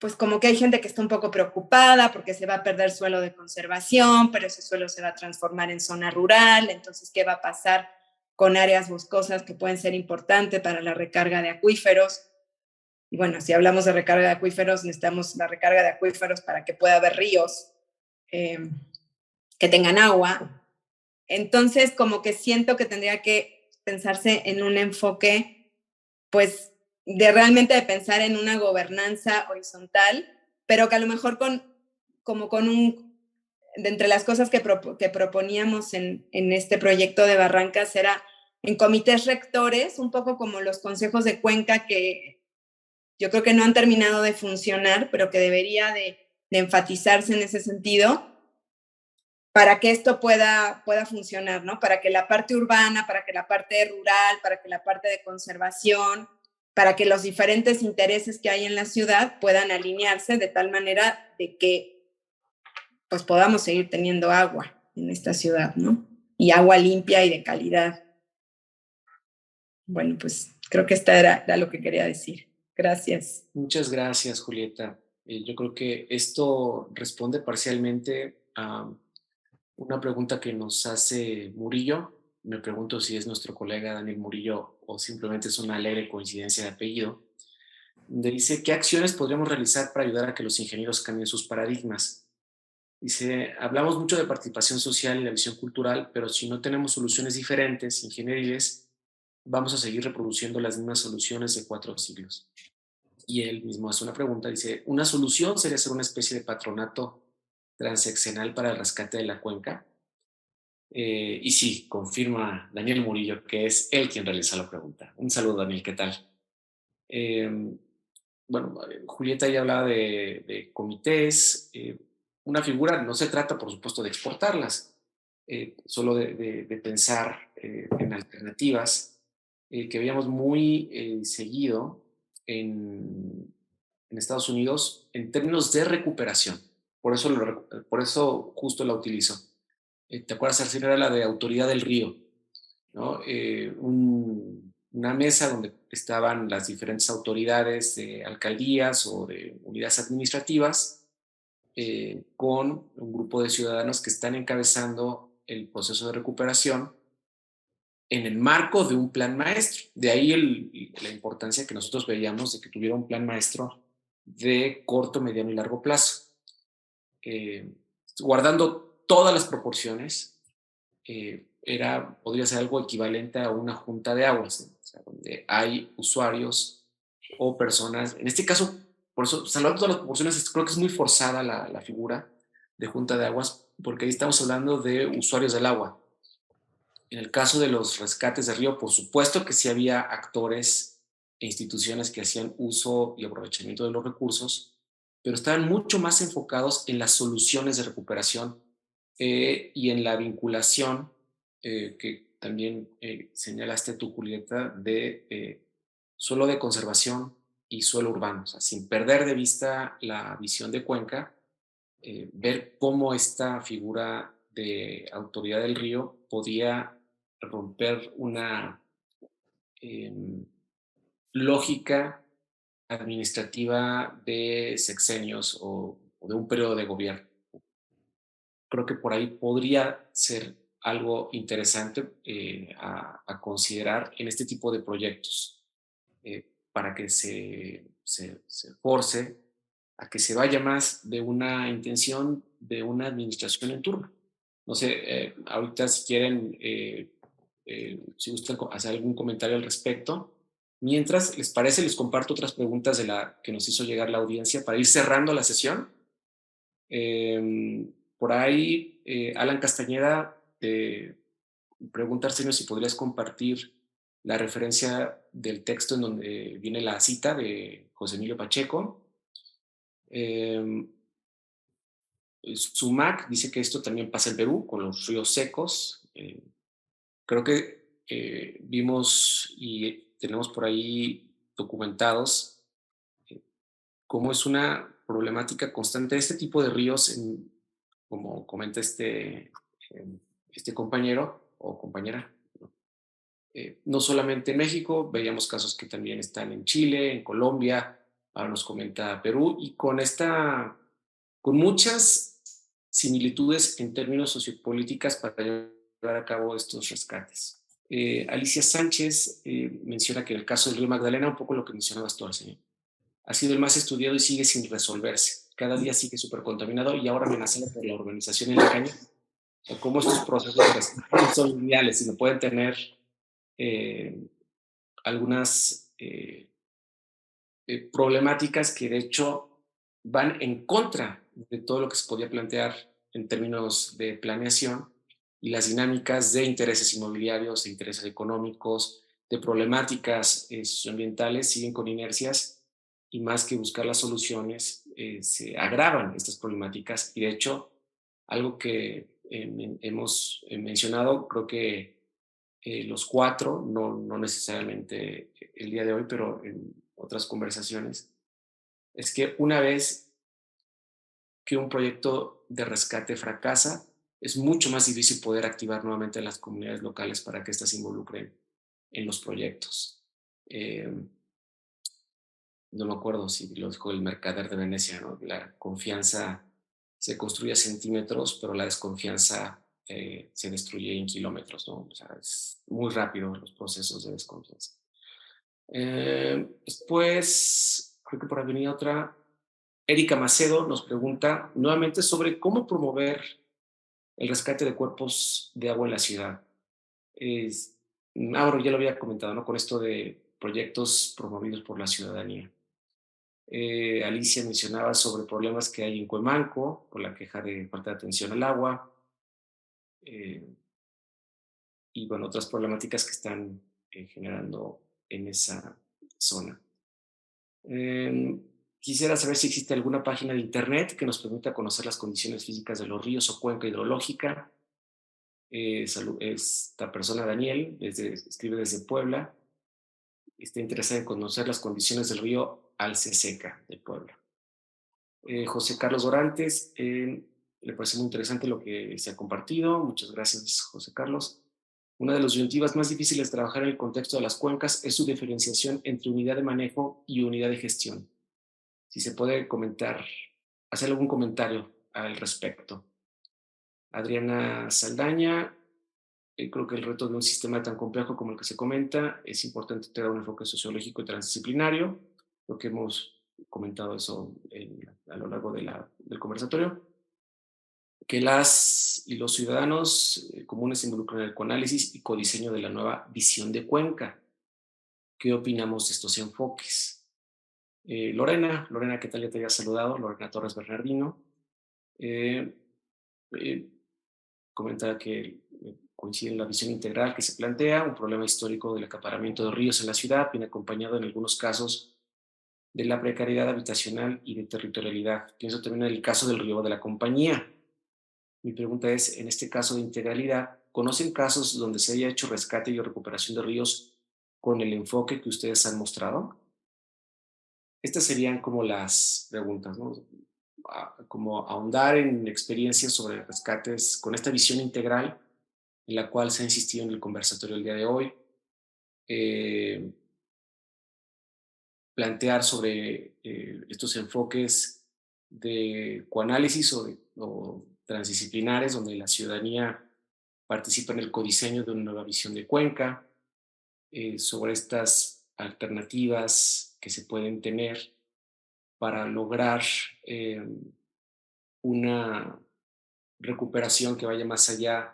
pues como que hay gente que está un poco preocupada porque se va a perder suelo de conservación, pero ese suelo se va a transformar en zona rural, entonces, ¿qué va a pasar con áreas boscosas que pueden ser importantes para la recarga de acuíferos? Y bueno, si hablamos de recarga de acuíferos, necesitamos la recarga de acuíferos para que pueda haber ríos que tengan agua. Entonces, como que siento que tendría que pensarse en un enfoque pues de realmente de pensar en una gobernanza horizontal, pero que a lo mejor de entre las cosas que proponíamos en este proyecto de Barrancas era en comités rectores, un poco como los consejos de Cuenca, que yo creo que no han terminado de funcionar, pero que debería de enfatizarse en ese sentido, para que esto pueda funcionar, ¿no? Para que la parte urbana, para que la parte rural, para que la parte de conservación, para que los diferentes intereses que hay en la ciudad puedan alinearse de tal manera de que pues podamos seguir teniendo agua en esta ciudad, ¿no? Y agua limpia y de calidad. Bueno, pues creo que era lo que quería decir. Gracias. Muchas gracias, Julieta. Yo creo que esto responde parcialmente a una pregunta que nos hace Murillo. Me pregunto si es nuestro colega Daniel Murillo o simplemente es una alegre coincidencia de apellido, donde dice, ¿qué acciones podríamos realizar para ayudar a que los ingenieros cambien sus paradigmas? Dice, hablamos mucho de participación social y la visión cultural, pero si no tenemos soluciones diferentes, ingenieriles, vamos a seguir reproduciendo las mismas soluciones de 4 siglos. Y él mismo hace una pregunta, dice, ¿una solución sería ser una especie de patronato transeccional para el rescate de la cuenca? Y sí, confirma Daniel Murillo que es él quien realiza la pregunta. Un saludo, Daniel, ¿qué tal? Bueno, Julieta ya hablaba de comités. Una figura no se trata, por supuesto, de exportarlas, solo de pensar en alternativas que veíamos muy seguido en Estados Unidos en términos de recuperación. Por eso justo la utilizo. ¿Te acuerdas, Arcina? Era la de Autoridad del Río, ¿no? Una mesa donde estaban las diferentes autoridades de alcaldías o de unidades administrativas con un grupo de ciudadanos que están encabezando el proceso de recuperación en el marco de un plan maestro. De ahí la importancia que nosotros veíamos de que tuviera un plan maestro de corto, mediano y largo plazo. Guardando todas las proporciones, podría ser algo equivalente a una junta de aguas, ¿no? O sea, donde hay usuarios o personas, en este caso, por eso, salvando todas las proporciones, creo que es muy forzada la figura de junta de aguas, porque ahí estamos hablando de usuarios del agua. En el caso de los rescates de río, por supuesto que sí había actores e instituciones que hacían uso y aprovechamiento de los recursos, pero estaban mucho más enfocados en las soluciones de recuperación y en la vinculación que también señalaste tú, Julieta, de suelo de conservación y suelo urbano, o sea, sin perder de vista la visión de Cuenca, ver cómo esta figura de autoridad del río podía romper una lógica administrativa de sexenios o de un periodo de gobierno. Creo que por ahí podría ser algo interesante a considerar en este tipo de proyectos para que se force a que se vaya más de una intención de una administración en turno. No sé, ahorita si quieren, si gustan hacer algún comentario al respecto. Mientras, ¿les parece? Les comparto otras preguntas de la que nos hizo llegar la audiencia para ir cerrando la sesión. Por ahí, Alan Castañeda pregunta, Arsenio, si podrías compartir la referencia del texto en donde viene la cita de José Emilio Pacheco. Sumac dice que esto también pasa en Perú con los ríos secos. Creo que vimos y tenemos por ahí documentados cómo es una problemática constante de este tipo de ríos, como comenta este compañero o compañera. No solamente en México, veíamos casos que también están en Chile, en Colombia, ahora nos comenta Perú, y con muchas similitudes en términos sociopolíticas para llevar a cabo estos rescates. Alicia Sánchez menciona que en el caso del río Magdalena, un poco lo que mencionabas tú, señor, ha sido el más estudiado y sigue sin resolverse. Cada día sigue súper contaminado y ahora amenazado por la urbanización en la caña. O sea, cómo estos procesos de rescate no son lineales, sino pueden tener algunas problemáticas que de hecho van en contra de todo lo que se podía plantear en términos de planeación y las dinámicas de intereses inmobiliarios, de intereses económicos, de problemáticas socioambientales siguen con inercias y más que buscar las soluciones se agravan estas problemáticas y de hecho algo que hemos mencionado creo que los cuatro, no necesariamente el día de hoy, pero en otras conversaciones, es que una vez que un proyecto de rescate fracasa, es mucho más difícil poder activar nuevamente a las comunidades locales para que éstas se involucren en los proyectos. No me acuerdo si lo dijo el mercader de Venecia, ¿no? La confianza se construye a centímetros, pero la desconfianza se destruye en kilómetros, ¿no? O sea, es muy rápido los procesos de desconfianza. Después, creo que por ahí venía otra. Erika Macedo nos pregunta nuevamente sobre cómo promover el rescate de cuerpos de agua en la ciudad. Bueno, ya lo había comentado, ¿no? Con esto de proyectos promovidos por la ciudadanía. Alicia mencionaba sobre problemas que hay en Cuemanco por la queja de falta de atención al agua y bueno, otras problemáticas que están generando en esa zona. Quisiera saber si existe alguna página de internet que nos permita conocer las condiciones físicas de los ríos o cuenca hidrológica. Esta persona, Daniel, escribe desde Puebla. Está interesada en conocer las condiciones del río Alceseca de Puebla. José Carlos Dorantes, le parece muy interesante lo que se ha compartido. Muchas gracias, José Carlos. Una de las disyuntivas más difíciles de trabajar en el contexto de las cuencas es su diferenciación entre unidad de manejo y unidad de gestión. Si se puede comentar, hacer algún comentario al respecto. Adriana Saldaña, creo que el reto de un sistema tan complejo como el que se comenta es importante tener un enfoque sociológico y transdisciplinario, lo que hemos comentado eso a lo largo del conversatorio, que las y los ciudadanos comunes se involucran en el coanálisis y codiseño de la nueva visión de Cuenca. ¿Qué opinamos de estos enfoques? Lorena, ¿qué tal? Ya te había saludado, Lorena Torres Bernardino. Comenta que coincide en la visión integral que se plantea, un problema histórico del acaparamiento de ríos en la ciudad, viene acompañado en algunos casos de la precariedad habitacional y de territorialidad. Pienso también en el caso del río de la Compañía. Mi pregunta es, en este caso de integralidad, ¿conocen casos donde se haya hecho rescate y recuperación de ríos con el enfoque que ustedes han mostrado? Estas serían como las preguntas, ¿no? Como ahondar en experiencias sobre rescates con esta visión integral en la cual se ha insistido en el conversatorio el día de hoy. Plantear sobre estos enfoques de coanálisis o transdisciplinares, donde la ciudadanía participa en el codiseño de una nueva visión de Cuenca, sobre estas alternativas que se pueden tener para lograr una recuperación que vaya más allá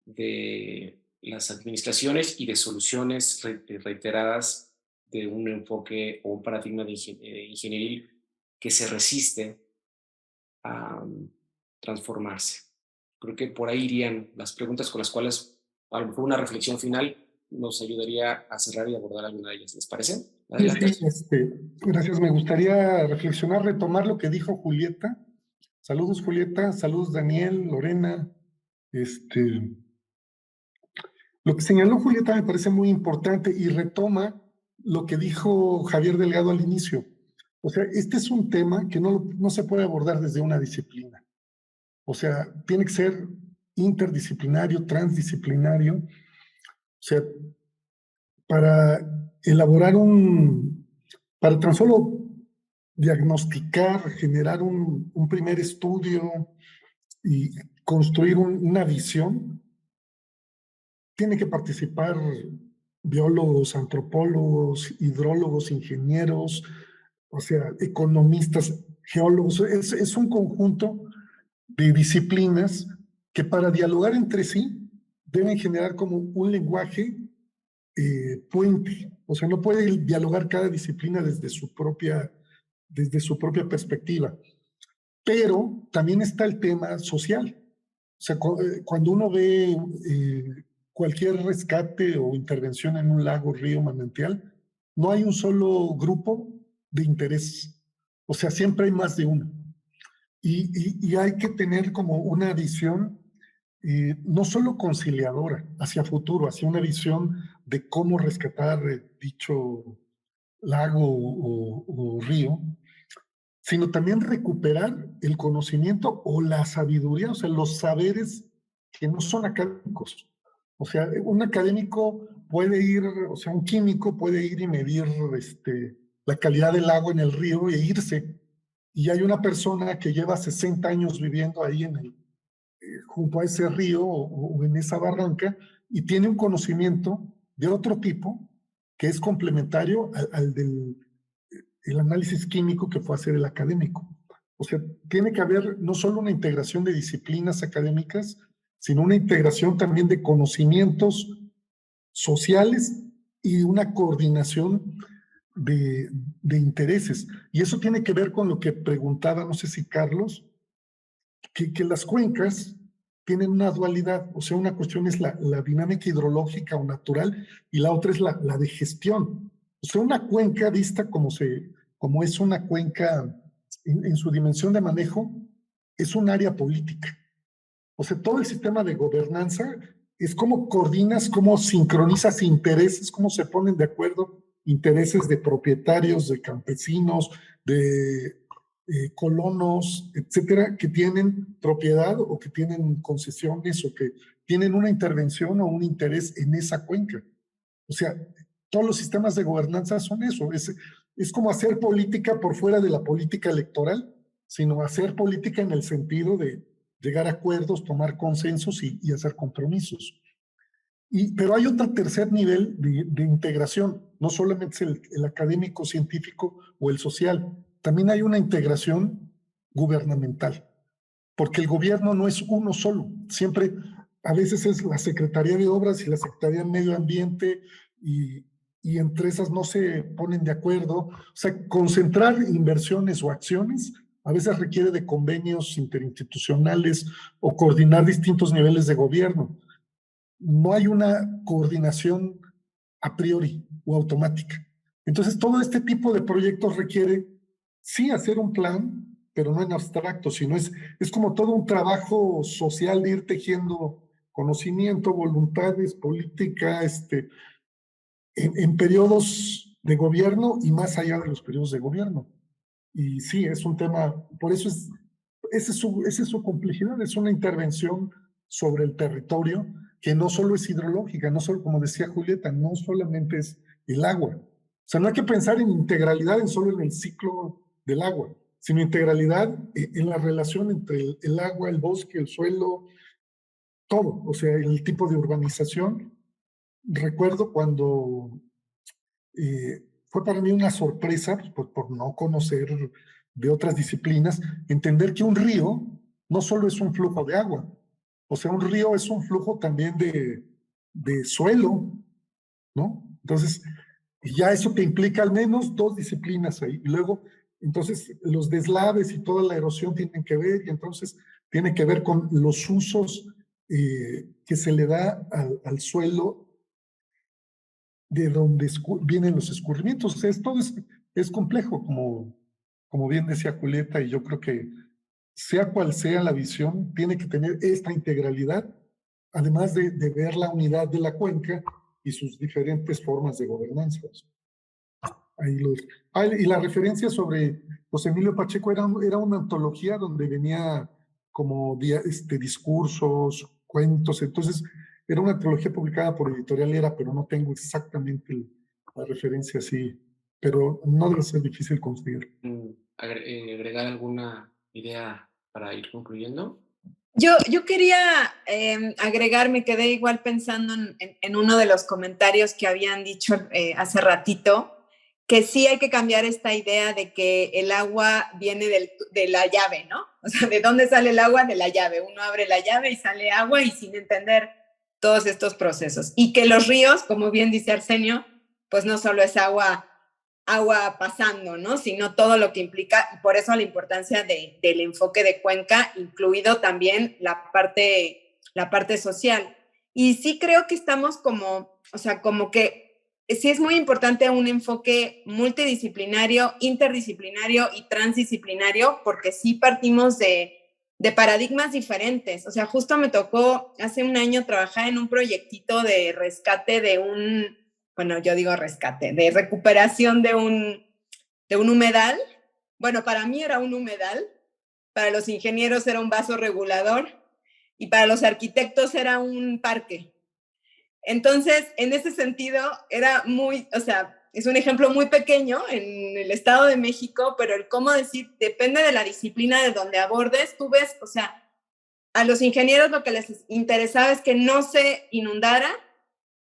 de las administraciones y de soluciones reiteradas de un enfoque o un paradigma de ingenieril que se resiste a transformarse. Creo que por ahí irían las preguntas con las cuales a lo mejor una reflexión final nos ayudaría a cerrar y abordar alguna de ellas. ¿Les parece? Adelante. Sí, gracias. Me gustaría reflexionar, retomar lo que dijo Julieta. Saludos, Julieta. Saludos, Daniel, Lorena. Lo que señaló Julieta me parece muy importante y retoma lo que dijo Javier Delgado al inicio. O sea, este es un tema que no se puede abordar desde una disciplina. O sea, tiene que ser interdisciplinario, transdisciplinario. O sea, para elaborar para tan solo diagnosticar, generar un primer estudio y construir una visión, tiene que participar biólogos, antropólogos, hidrólogos, ingenieros, o sea, economistas, geólogos. Es un conjunto de disciplinas que para dialogar entre sí deben generar como un lenguaje puente. O sea, no puede dialogar cada disciplina desde su propia perspectiva. Pero también está el tema social. O sea, cuando uno ve cualquier rescate o intervención en un lago, río, manantial, no hay un solo grupo de interés. O sea, siempre hay más de uno. Y hay que tener como una visión no solo conciliadora, hacia futuro, hacia una visión de cómo rescatar dicho lago o río, sino también recuperar el conocimiento o la sabiduría, o sea, los saberes que no son académicos. O sea, un académico puede ir, o sea, un químico puede ir y medir la calidad del agua en el río e irse. Y hay una persona que lleva 60 años viviendo ahí junto a ese río o en esa barranca y tiene un conocimiento de otro tipo que es complementario al del el análisis químico que fue a hacer el académico. O sea, tiene que haber no solo una integración de disciplinas académicas, sino una integración también de conocimientos sociales y una coordinación de intereses. Y eso tiene que ver con lo que preguntaba, no sé si Carlos, que las cuencas tienen una dualidad, o sea, una cuestión es la dinámica hidrológica o natural y la otra es la de gestión. O sea, una cuenca vista como es una cuenca en su dimensión de manejo, es un área política. O sea, todo el sistema de gobernanza es cómo coordinas, cómo sincronizas intereses, cómo se ponen de acuerdo intereses de propietarios, de campesinos, de colonos, etcétera, que tienen propiedad o que tienen concesiones o que tienen una intervención o un interés en esa cuenca. O sea, todos los sistemas de gobernanza son eso. Es como hacer política por fuera de la política electoral, sino hacer política en el sentido de llegar a acuerdos, tomar consensos y hacer compromisos. Pero hay otro tercer nivel de integración, no solamente es el académico científico o el social, también hay una integración gubernamental, porque el gobierno no es uno solo, siempre, a veces es la Secretaría de Obras y la Secretaría de Medio Ambiente y entre esas no se ponen de acuerdo. O sea, concentrar inversiones o acciones a veces requiere de convenios interinstitucionales o coordinar distintos niveles de gobierno. No hay una coordinación a priori o automática. Entonces, todo este tipo de proyectos requiere, sí, hacer un plan, pero no en abstracto, sino es como todo un trabajo social de ir tejiendo conocimiento, voluntades, política, en periodos de gobierno y más allá de los periodos de gobierno. Y sí, es un tema, por eso esa es su complejidad, es una intervención sobre el territorio que no solo es hidrológica, no solo, como decía Julieta, no solamente es el agua. O sea, no hay que pensar en integralidad solo en el ciclo del agua, sino integralidad en la relación entre el agua, el bosque, el suelo, todo. O sea, el tipo de urbanización. Recuerdo cuando fue para mí una sorpresa, pues, por no conocer de otras disciplinas, entender que un río no solo es un flujo de agua, o sea, un río es un flujo también de suelo, ¿no? Entonces, ya eso te implica al menos dos disciplinas ahí. Y luego, entonces, los deslaves y toda la erosión tienen que ver, y entonces tiene que ver con los usos que se le da al suelo de donde vienen los escurrimientos. O sea, todo es complejo, como bien decía Julieta, y yo creo que sea cual sea la visión, tiene que tener esta integralidad, además de ver la unidad de la cuenca y sus diferentes formas de gobernanza. Y la referencia sobre José Emilio Pacheco era una antología donde venía como discursos, cuentos, entonces era una antología publicada por Editorial Era, pero no tengo exactamente la referencia así, pero no debe ser difícil conseguir. ¿Agregar alguna idea para ir concluyendo? Yo quería agregar, me quedé igual pensando en uno de los comentarios que habían dicho hace ratito, que sí hay que cambiar esta idea de que el agua viene de la llave, ¿no? O sea, ¿de dónde sale el agua? De la llave. Uno abre la llave y sale agua y sin entender todos estos procesos. Y que los ríos, como bien dice Arsenio, pues no solo es agua pasando, ¿no? Sino todo lo que implica, y por eso la importancia del enfoque de cuenca, incluido también la parte social. Y sí creo que estamos como que sí es muy importante un enfoque multidisciplinario, interdisciplinario y transdisciplinario, porque sí partimos de de paradigmas diferentes. O sea, justo me tocó hace un año trabajar en un proyectito de rescate de un, bueno, yo digo rescate, de recuperación de un humedal. Bueno, para mí era un humedal, para los ingenieros era un vaso regulador y para los arquitectos era un parque. Entonces, en ese sentido, era muy, o sea, es un ejemplo muy pequeño en el Estado de México, pero el cómo decir, depende de la disciplina de donde abordes, tú ves, o sea, a los ingenieros lo que les interesaba es que no se inundara,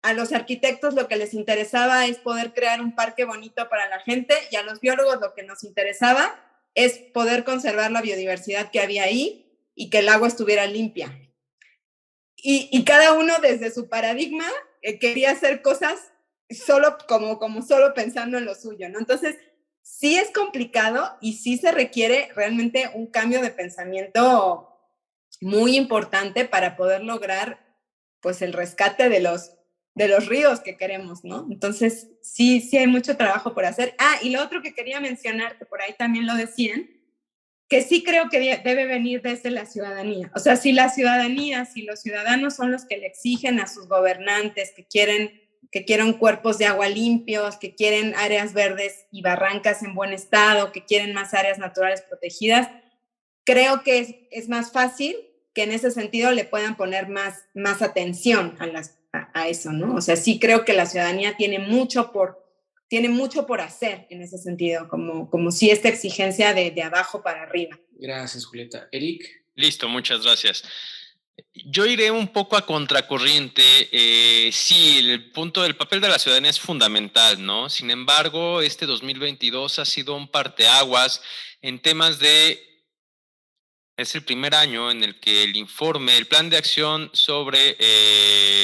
a los arquitectos lo que les interesaba es poder crear un parque bonito para la gente y a los biólogos lo que nos interesaba es poder conservar la biodiversidad que había ahí y que el agua estuviera limpia. Y cada uno desde su paradigma quería hacer cosas solo como solo pensando en lo suyo, ¿no? Entonces, sí es complicado y sí se requiere realmente un cambio de pensamiento muy importante para poder lograr, pues, el rescate de los ríos que queremos, ¿no? Entonces, sí hay mucho trabajo por hacer. Y lo otro que quería mencionar, que por ahí también lo decían, que sí creo que debe venir desde la ciudadanía. O sea, si la ciudadanía, si los ciudadanos son los que le exigen a sus gobernantes que quieren cuerpos de agua limpios, que quieren áreas verdes y barrancas en buen estado, que quieren más áreas naturales protegidas, creo que es más fácil que en ese sentido le puedan poner más atención a eso, ¿no? O sea, sí creo que la ciudadanía tiene mucho por hacer en ese sentido, como si esta exigencia de abajo para arriba. Gracias, Julieta. Eric. Listo, muchas gracias. Yo iré un poco a contracorriente. Sí, el punto del papel de la ciudadanía es fundamental, ¿no? Sin embargo, este 2022 ha sido un parteaguas en temas de... Es el primer año en el que el plan de acción sobre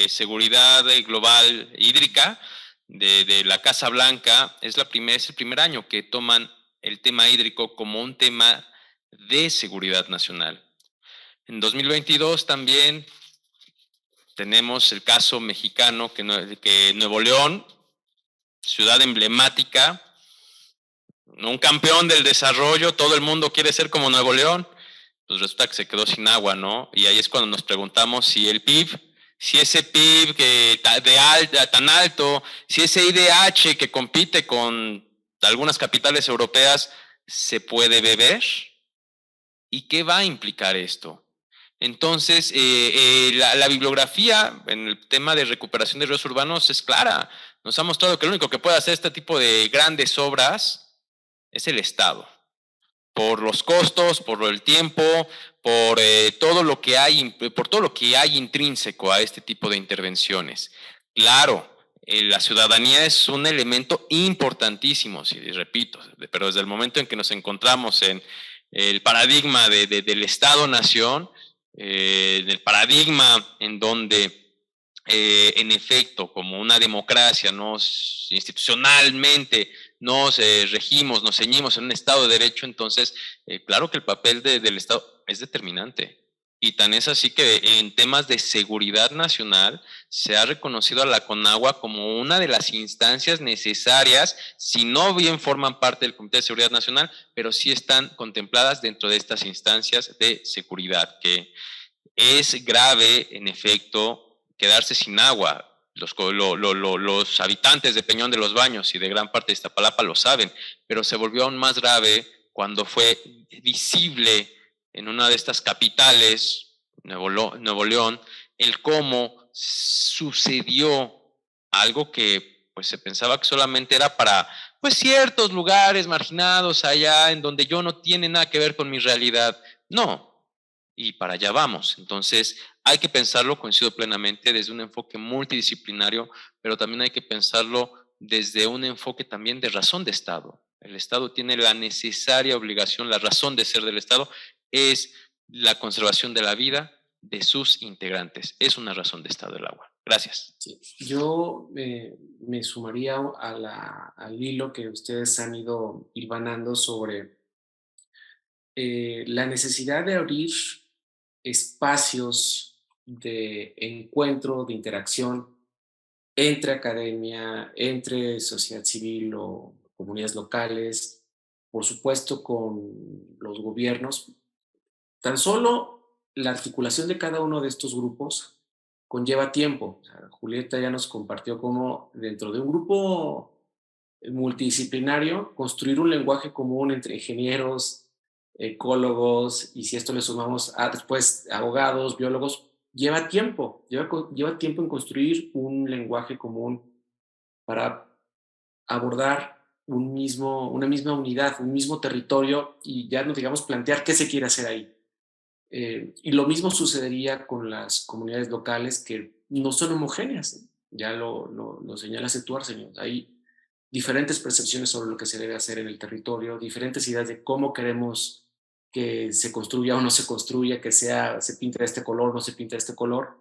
seguridad global hídrica de la Casa Blanca es el primer año que toman el tema hídrico como un tema de seguridad nacional. En 2022 también tenemos el caso mexicano que Nuevo León, ciudad emblemática, un campeón del desarrollo, todo el mundo quiere ser como Nuevo León, pues resulta que se quedó sin agua, ¿no? Y ahí es cuando nos preguntamos si ese PIB tan alto, si ese IDH que compite con algunas capitales europeas, ¿se puede beber? ¿Y qué va a implicar esto? Entonces, la bibliografía en el tema de recuperación de ríos urbanos es clara. Nos ha mostrado que lo único que puede hacer este tipo de grandes obras es el Estado. Por los costos, por el tiempo, por todo lo que hay intrínseco a este tipo de intervenciones. Claro, la ciudadanía es un elemento importantísimo, sí, repito, pero desde el momento en que nos encontramos en el paradigma del Estado-Nación, en el paradigma en donde en efecto, como una democracia, institucionalmente nos regimos, nos ceñimos en un Estado de Derecho, entonces, claro que el papel del Estado es determinante. Y tan es así que en temas de seguridad nacional se ha reconocido a la CONAGUA como una de las instancias necesarias, si no bien forman parte del Comité de Seguridad Nacional, pero sí están contempladas dentro de estas instancias de seguridad, que es grave, en efecto, quedarse sin agua. Los habitantes de Peñón de los Baños y de gran parte de Iztapalapa lo saben, pero se volvió aún más grave cuando fue visible en una de estas capitales, Nuevo León, el cómo sucedió algo que pues se pensaba que solamente era para pues ciertos lugares marginados allá en donde yo no tiene nada que ver con mi realidad. No, y para allá vamos. Entonces, hay que pensarlo, coincido plenamente, desde un enfoque multidisciplinario, pero también hay que pensarlo desde un enfoque también de razón de Estado. El Estado tiene la necesaria obligación, la razón de ser del Estado es la conservación de la vida de sus integrantes. Es una razón de Estado el agua. Gracias. Sí. Yo me sumaría al hilo que ustedes han ido hilvanando sobre la necesidad de abrir espacios de encuentro, de interacción entre academia, entre sociedad civil o comunidades locales, por supuesto con los gobiernos, Tan solo la articulación de cada uno de estos grupos conlleva tiempo. O sea, Julieta ya nos compartió cómo dentro de un grupo multidisciplinario construir un lenguaje común entre ingenieros, ecólogos, y si esto le sumamos a después abogados, biólogos, lleva tiempo, lleva tiempo en construir un lenguaje común para abordar una misma unidad, un mismo territorio, y ya no digamos plantear qué se quiere hacer ahí. Y lo mismo sucedería con las comunidades locales que no son homogéneas. Ya lo señalaste tú, Arsenio. Hay diferentes percepciones sobre lo que se debe hacer en el territorio, diferentes ideas de cómo queremos que se construya o no se construya, que se pinta de este color, no se pinta de este color.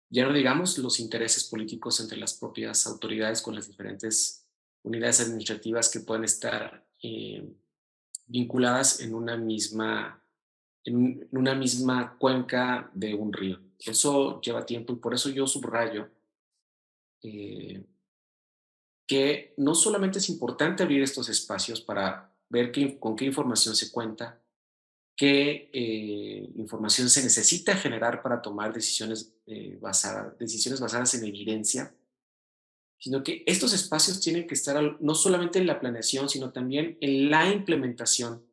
Ya no digamos los intereses políticos entre las propias autoridades con las diferentes unidades administrativas que pueden estar vinculadas en una misma cuenca de un río. Eso lleva tiempo, y por eso yo subrayo que no solamente es importante abrir estos espacios para ver con qué información se cuenta, qué información se necesita generar para tomar decisiones basadas en evidencia, sino que estos espacios tienen que estar no solamente en la planeación, sino también en la implementación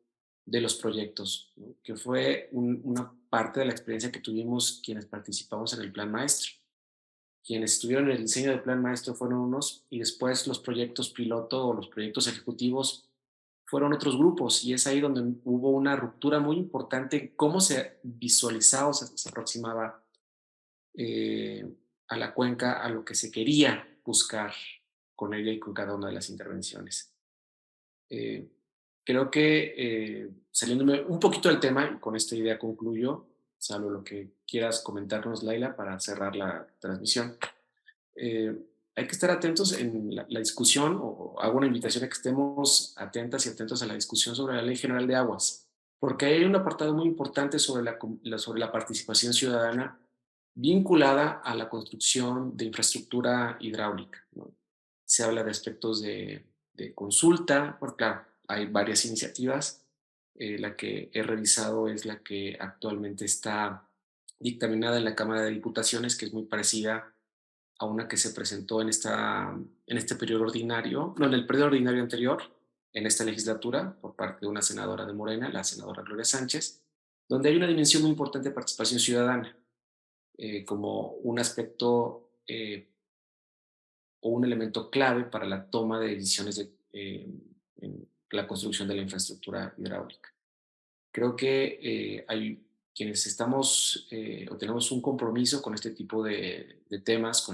de los proyectos, ¿no? Que fue una parte de la experiencia que tuvimos quienes participamos en el Plan Maestro. Quienes estuvieron en el diseño del Plan Maestro fueron unos, y después los proyectos piloto o los proyectos ejecutivos fueron otros grupos, y es ahí donde hubo una ruptura muy importante en cómo se visualizaba o se aproximaba a la cuenca, a lo que se quería buscar con ella y con cada una de las intervenciones. Eh, Creo que saliéndome un poquito del tema, y con esta idea concluyo, salvo lo que quieras comentarnos, Laila, para cerrar la transmisión. Hay que estar atentos en la discusión, o hago una invitación a que estemos atentas y atentos a la discusión sobre la Ley General de Aguas, porque hay un apartado muy importante sobre la participación ciudadana vinculada a la construcción de infraestructura hidráulica, ¿no? Se habla de aspectos de consulta, porque claro, hay varias iniciativas. La que he revisado es la que actualmente está dictaminada en la Cámara de Diputaciones, que es muy parecida a una que se presentó en este periodo ordinario, no, en el periodo ordinario anterior, en esta legislatura, por parte de una senadora de Morena, la senadora Gloria Sánchez, donde hay una dimensión muy importante de participación ciudadana, como un aspecto o un elemento clave para la toma de decisiones en la construcción de la infraestructura hidráulica. Creo que hay quienes estamos o tenemos un compromiso con este tipo de temas,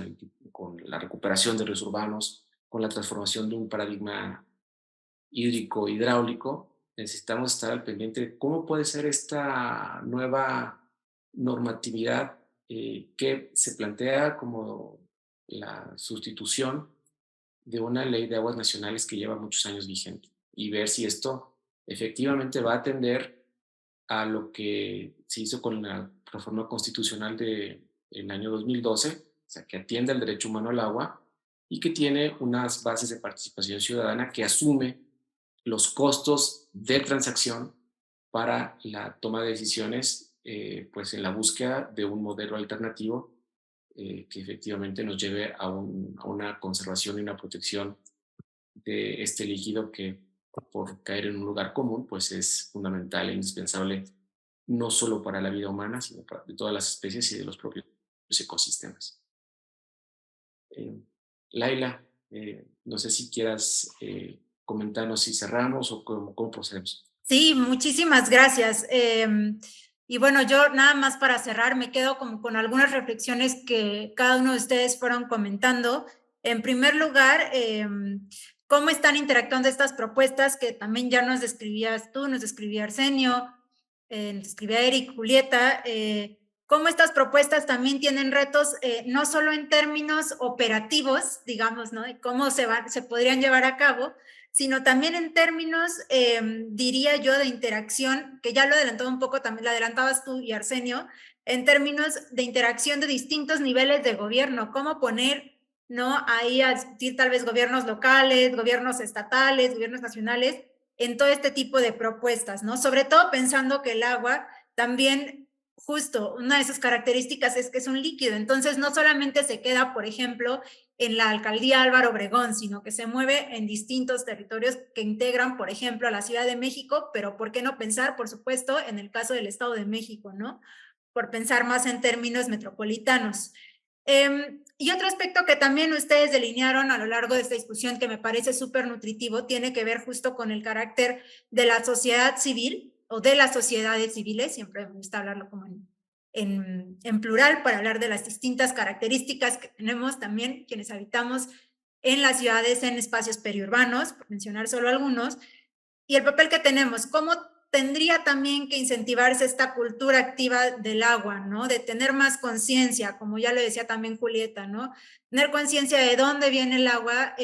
con la recuperación de ríos urbanos, con la transformación de un paradigma hídrico hidráulico. Necesitamos estar al pendiente de cómo puede ser esta nueva normatividad que se plantea como la sustitución de una ley de aguas nacionales que lleva muchos años vigente, y ver si esto efectivamente va a atender a lo que se hizo con la reforma constitucional del año 2012, o sea, que atiende al derecho humano al agua y que tiene unas bases de participación ciudadana que asume los costos de transacción para la toma de decisiones, pues en la búsqueda de un modelo alternativo que efectivamente nos lleve a una conservación y una protección de este líquido que, por caer en un lugar común, pues es fundamental e indispensable no solo para la vida humana, sino para de todas las especies y de los propios ecosistemas. Laila, no sé si quieras comentarnos si cerramos o cómo procedemos. Sí, muchísimas gracias. Y bueno, yo nada más para cerrar me quedo como con algunas reflexiones que cada uno de ustedes fueron comentando. En primer lugar, cómo están interactuando estas propuestas que también ya nos describías tú, nos describía Arsenio, nos describía Eric, Julieta, cómo estas propuestas también tienen retos, no solo en términos operativos, digamos, ¿no? De cómo se podrían llevar a cabo, sino también en términos, diría yo, de interacción, que ya lo adelantó un poco, también lo adelantabas tú y Arsenio, en términos de interacción de distintos niveles de gobierno, cómo poner, ¿no? Ahí a discutir tal vez gobiernos locales, gobiernos estatales, gobiernos nacionales, en todo este tipo de propuestas, ¿no? Sobre todo pensando que el agua también justo una de sus características es que es un líquido, entonces no solamente se queda, por ejemplo, en la alcaldía Álvaro Obregón, sino que se mueve en distintos territorios que integran, por ejemplo, a la Ciudad de México, pero ¿por qué no pensar, por supuesto, en el caso del Estado de México, ¿no? Por pensar más en términos metropolitanos. Y otro aspecto que también ustedes delinearon a lo largo de esta discusión que me parece súper nutritivo tiene que ver justo con el carácter de la sociedad civil o de las sociedades civiles, siempre me gusta hablarlo como en plural para hablar de las distintas características que tenemos también quienes habitamos en las ciudades, en espacios periurbanos, por mencionar solo algunos, y el papel que tenemos, cómo tendría también que incentivarse esta cultura activa del agua, ¿no? De tener más conciencia, como ya lo decía también Julieta, ¿no? Tener conciencia de dónde viene el agua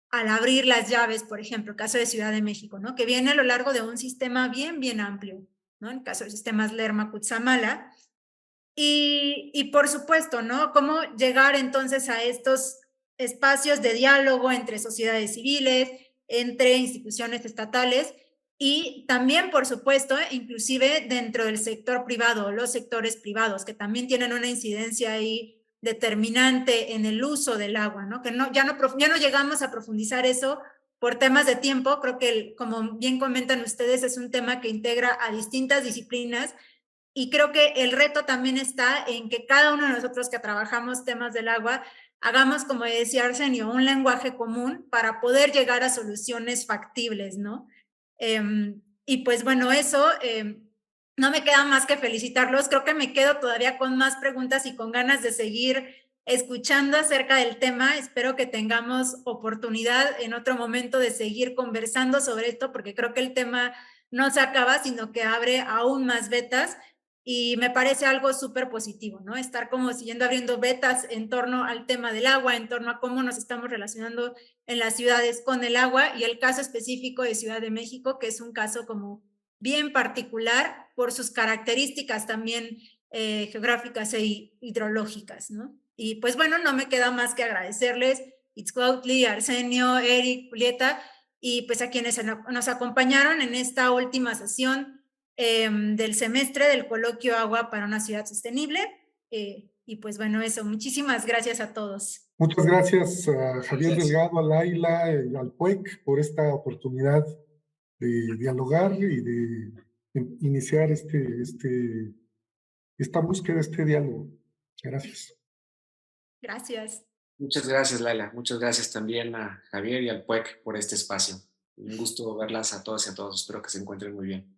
al abrir las llaves, por ejemplo, el caso de Ciudad de México, ¿no? Que viene a lo largo de un sistema bien amplio, ¿no? En el caso de sistemas Lerma-Cutzamala. Y por supuesto, ¿no? Cómo llegar entonces a estos espacios de diálogo entre sociedades civiles, entre instituciones estatales y también, por supuesto, inclusive dentro del sector privado, los sectores privados, que también tienen una incidencia ahí determinante en el uso del agua, ¿no? Que ya no llegamos a profundizar eso por temas de tiempo. Creo que, como bien comentan ustedes, es un tema que integra a distintas disciplinas. Y creo que el reto también está en que cada uno de nosotros que trabajamos temas del agua, hagamos, como decía Arsenio, un lenguaje común para poder llegar a soluciones factibles, ¿no? Y pues bueno, eso, no me queda más que felicitarlos. Creo que me quedo todavía con más preguntas y con ganas de seguir escuchando acerca del tema. Espero que tengamos oportunidad en otro momento de seguir conversando sobre esto, porque creo que el tema no se acaba, sino que abre aún más vetas. Y me parece algo súper positivo, ¿no? Estar como siguiendo abriendo vetas en torno al tema del agua, en torno a cómo nos estamos relacionando en las ciudades con el agua, y el caso específico de Ciudad de México, que es un caso como bien particular por sus características también geográficas e hidrológicas, ¿no? Y pues bueno, no me queda más que agradecerles, Itzcuautli, Arsenio, Eric, Julieta, y pues a quienes nos acompañaron en esta última sesión del semestre del coloquio Agua para una Ciudad Sostenible. Y pues bueno, eso, muchísimas gracias a todos. Muchas gracias a Javier Delgado, a Laila, al PUEC por esta oportunidad de dialogar y de iniciar esta búsqueda, este diálogo. Gracias. Gracias. Muchas gracias, Laila. Muchas gracias también a Javier y al PUEC por este espacio. Un gusto verlas a todas y a todos. Espero que se encuentren muy bien.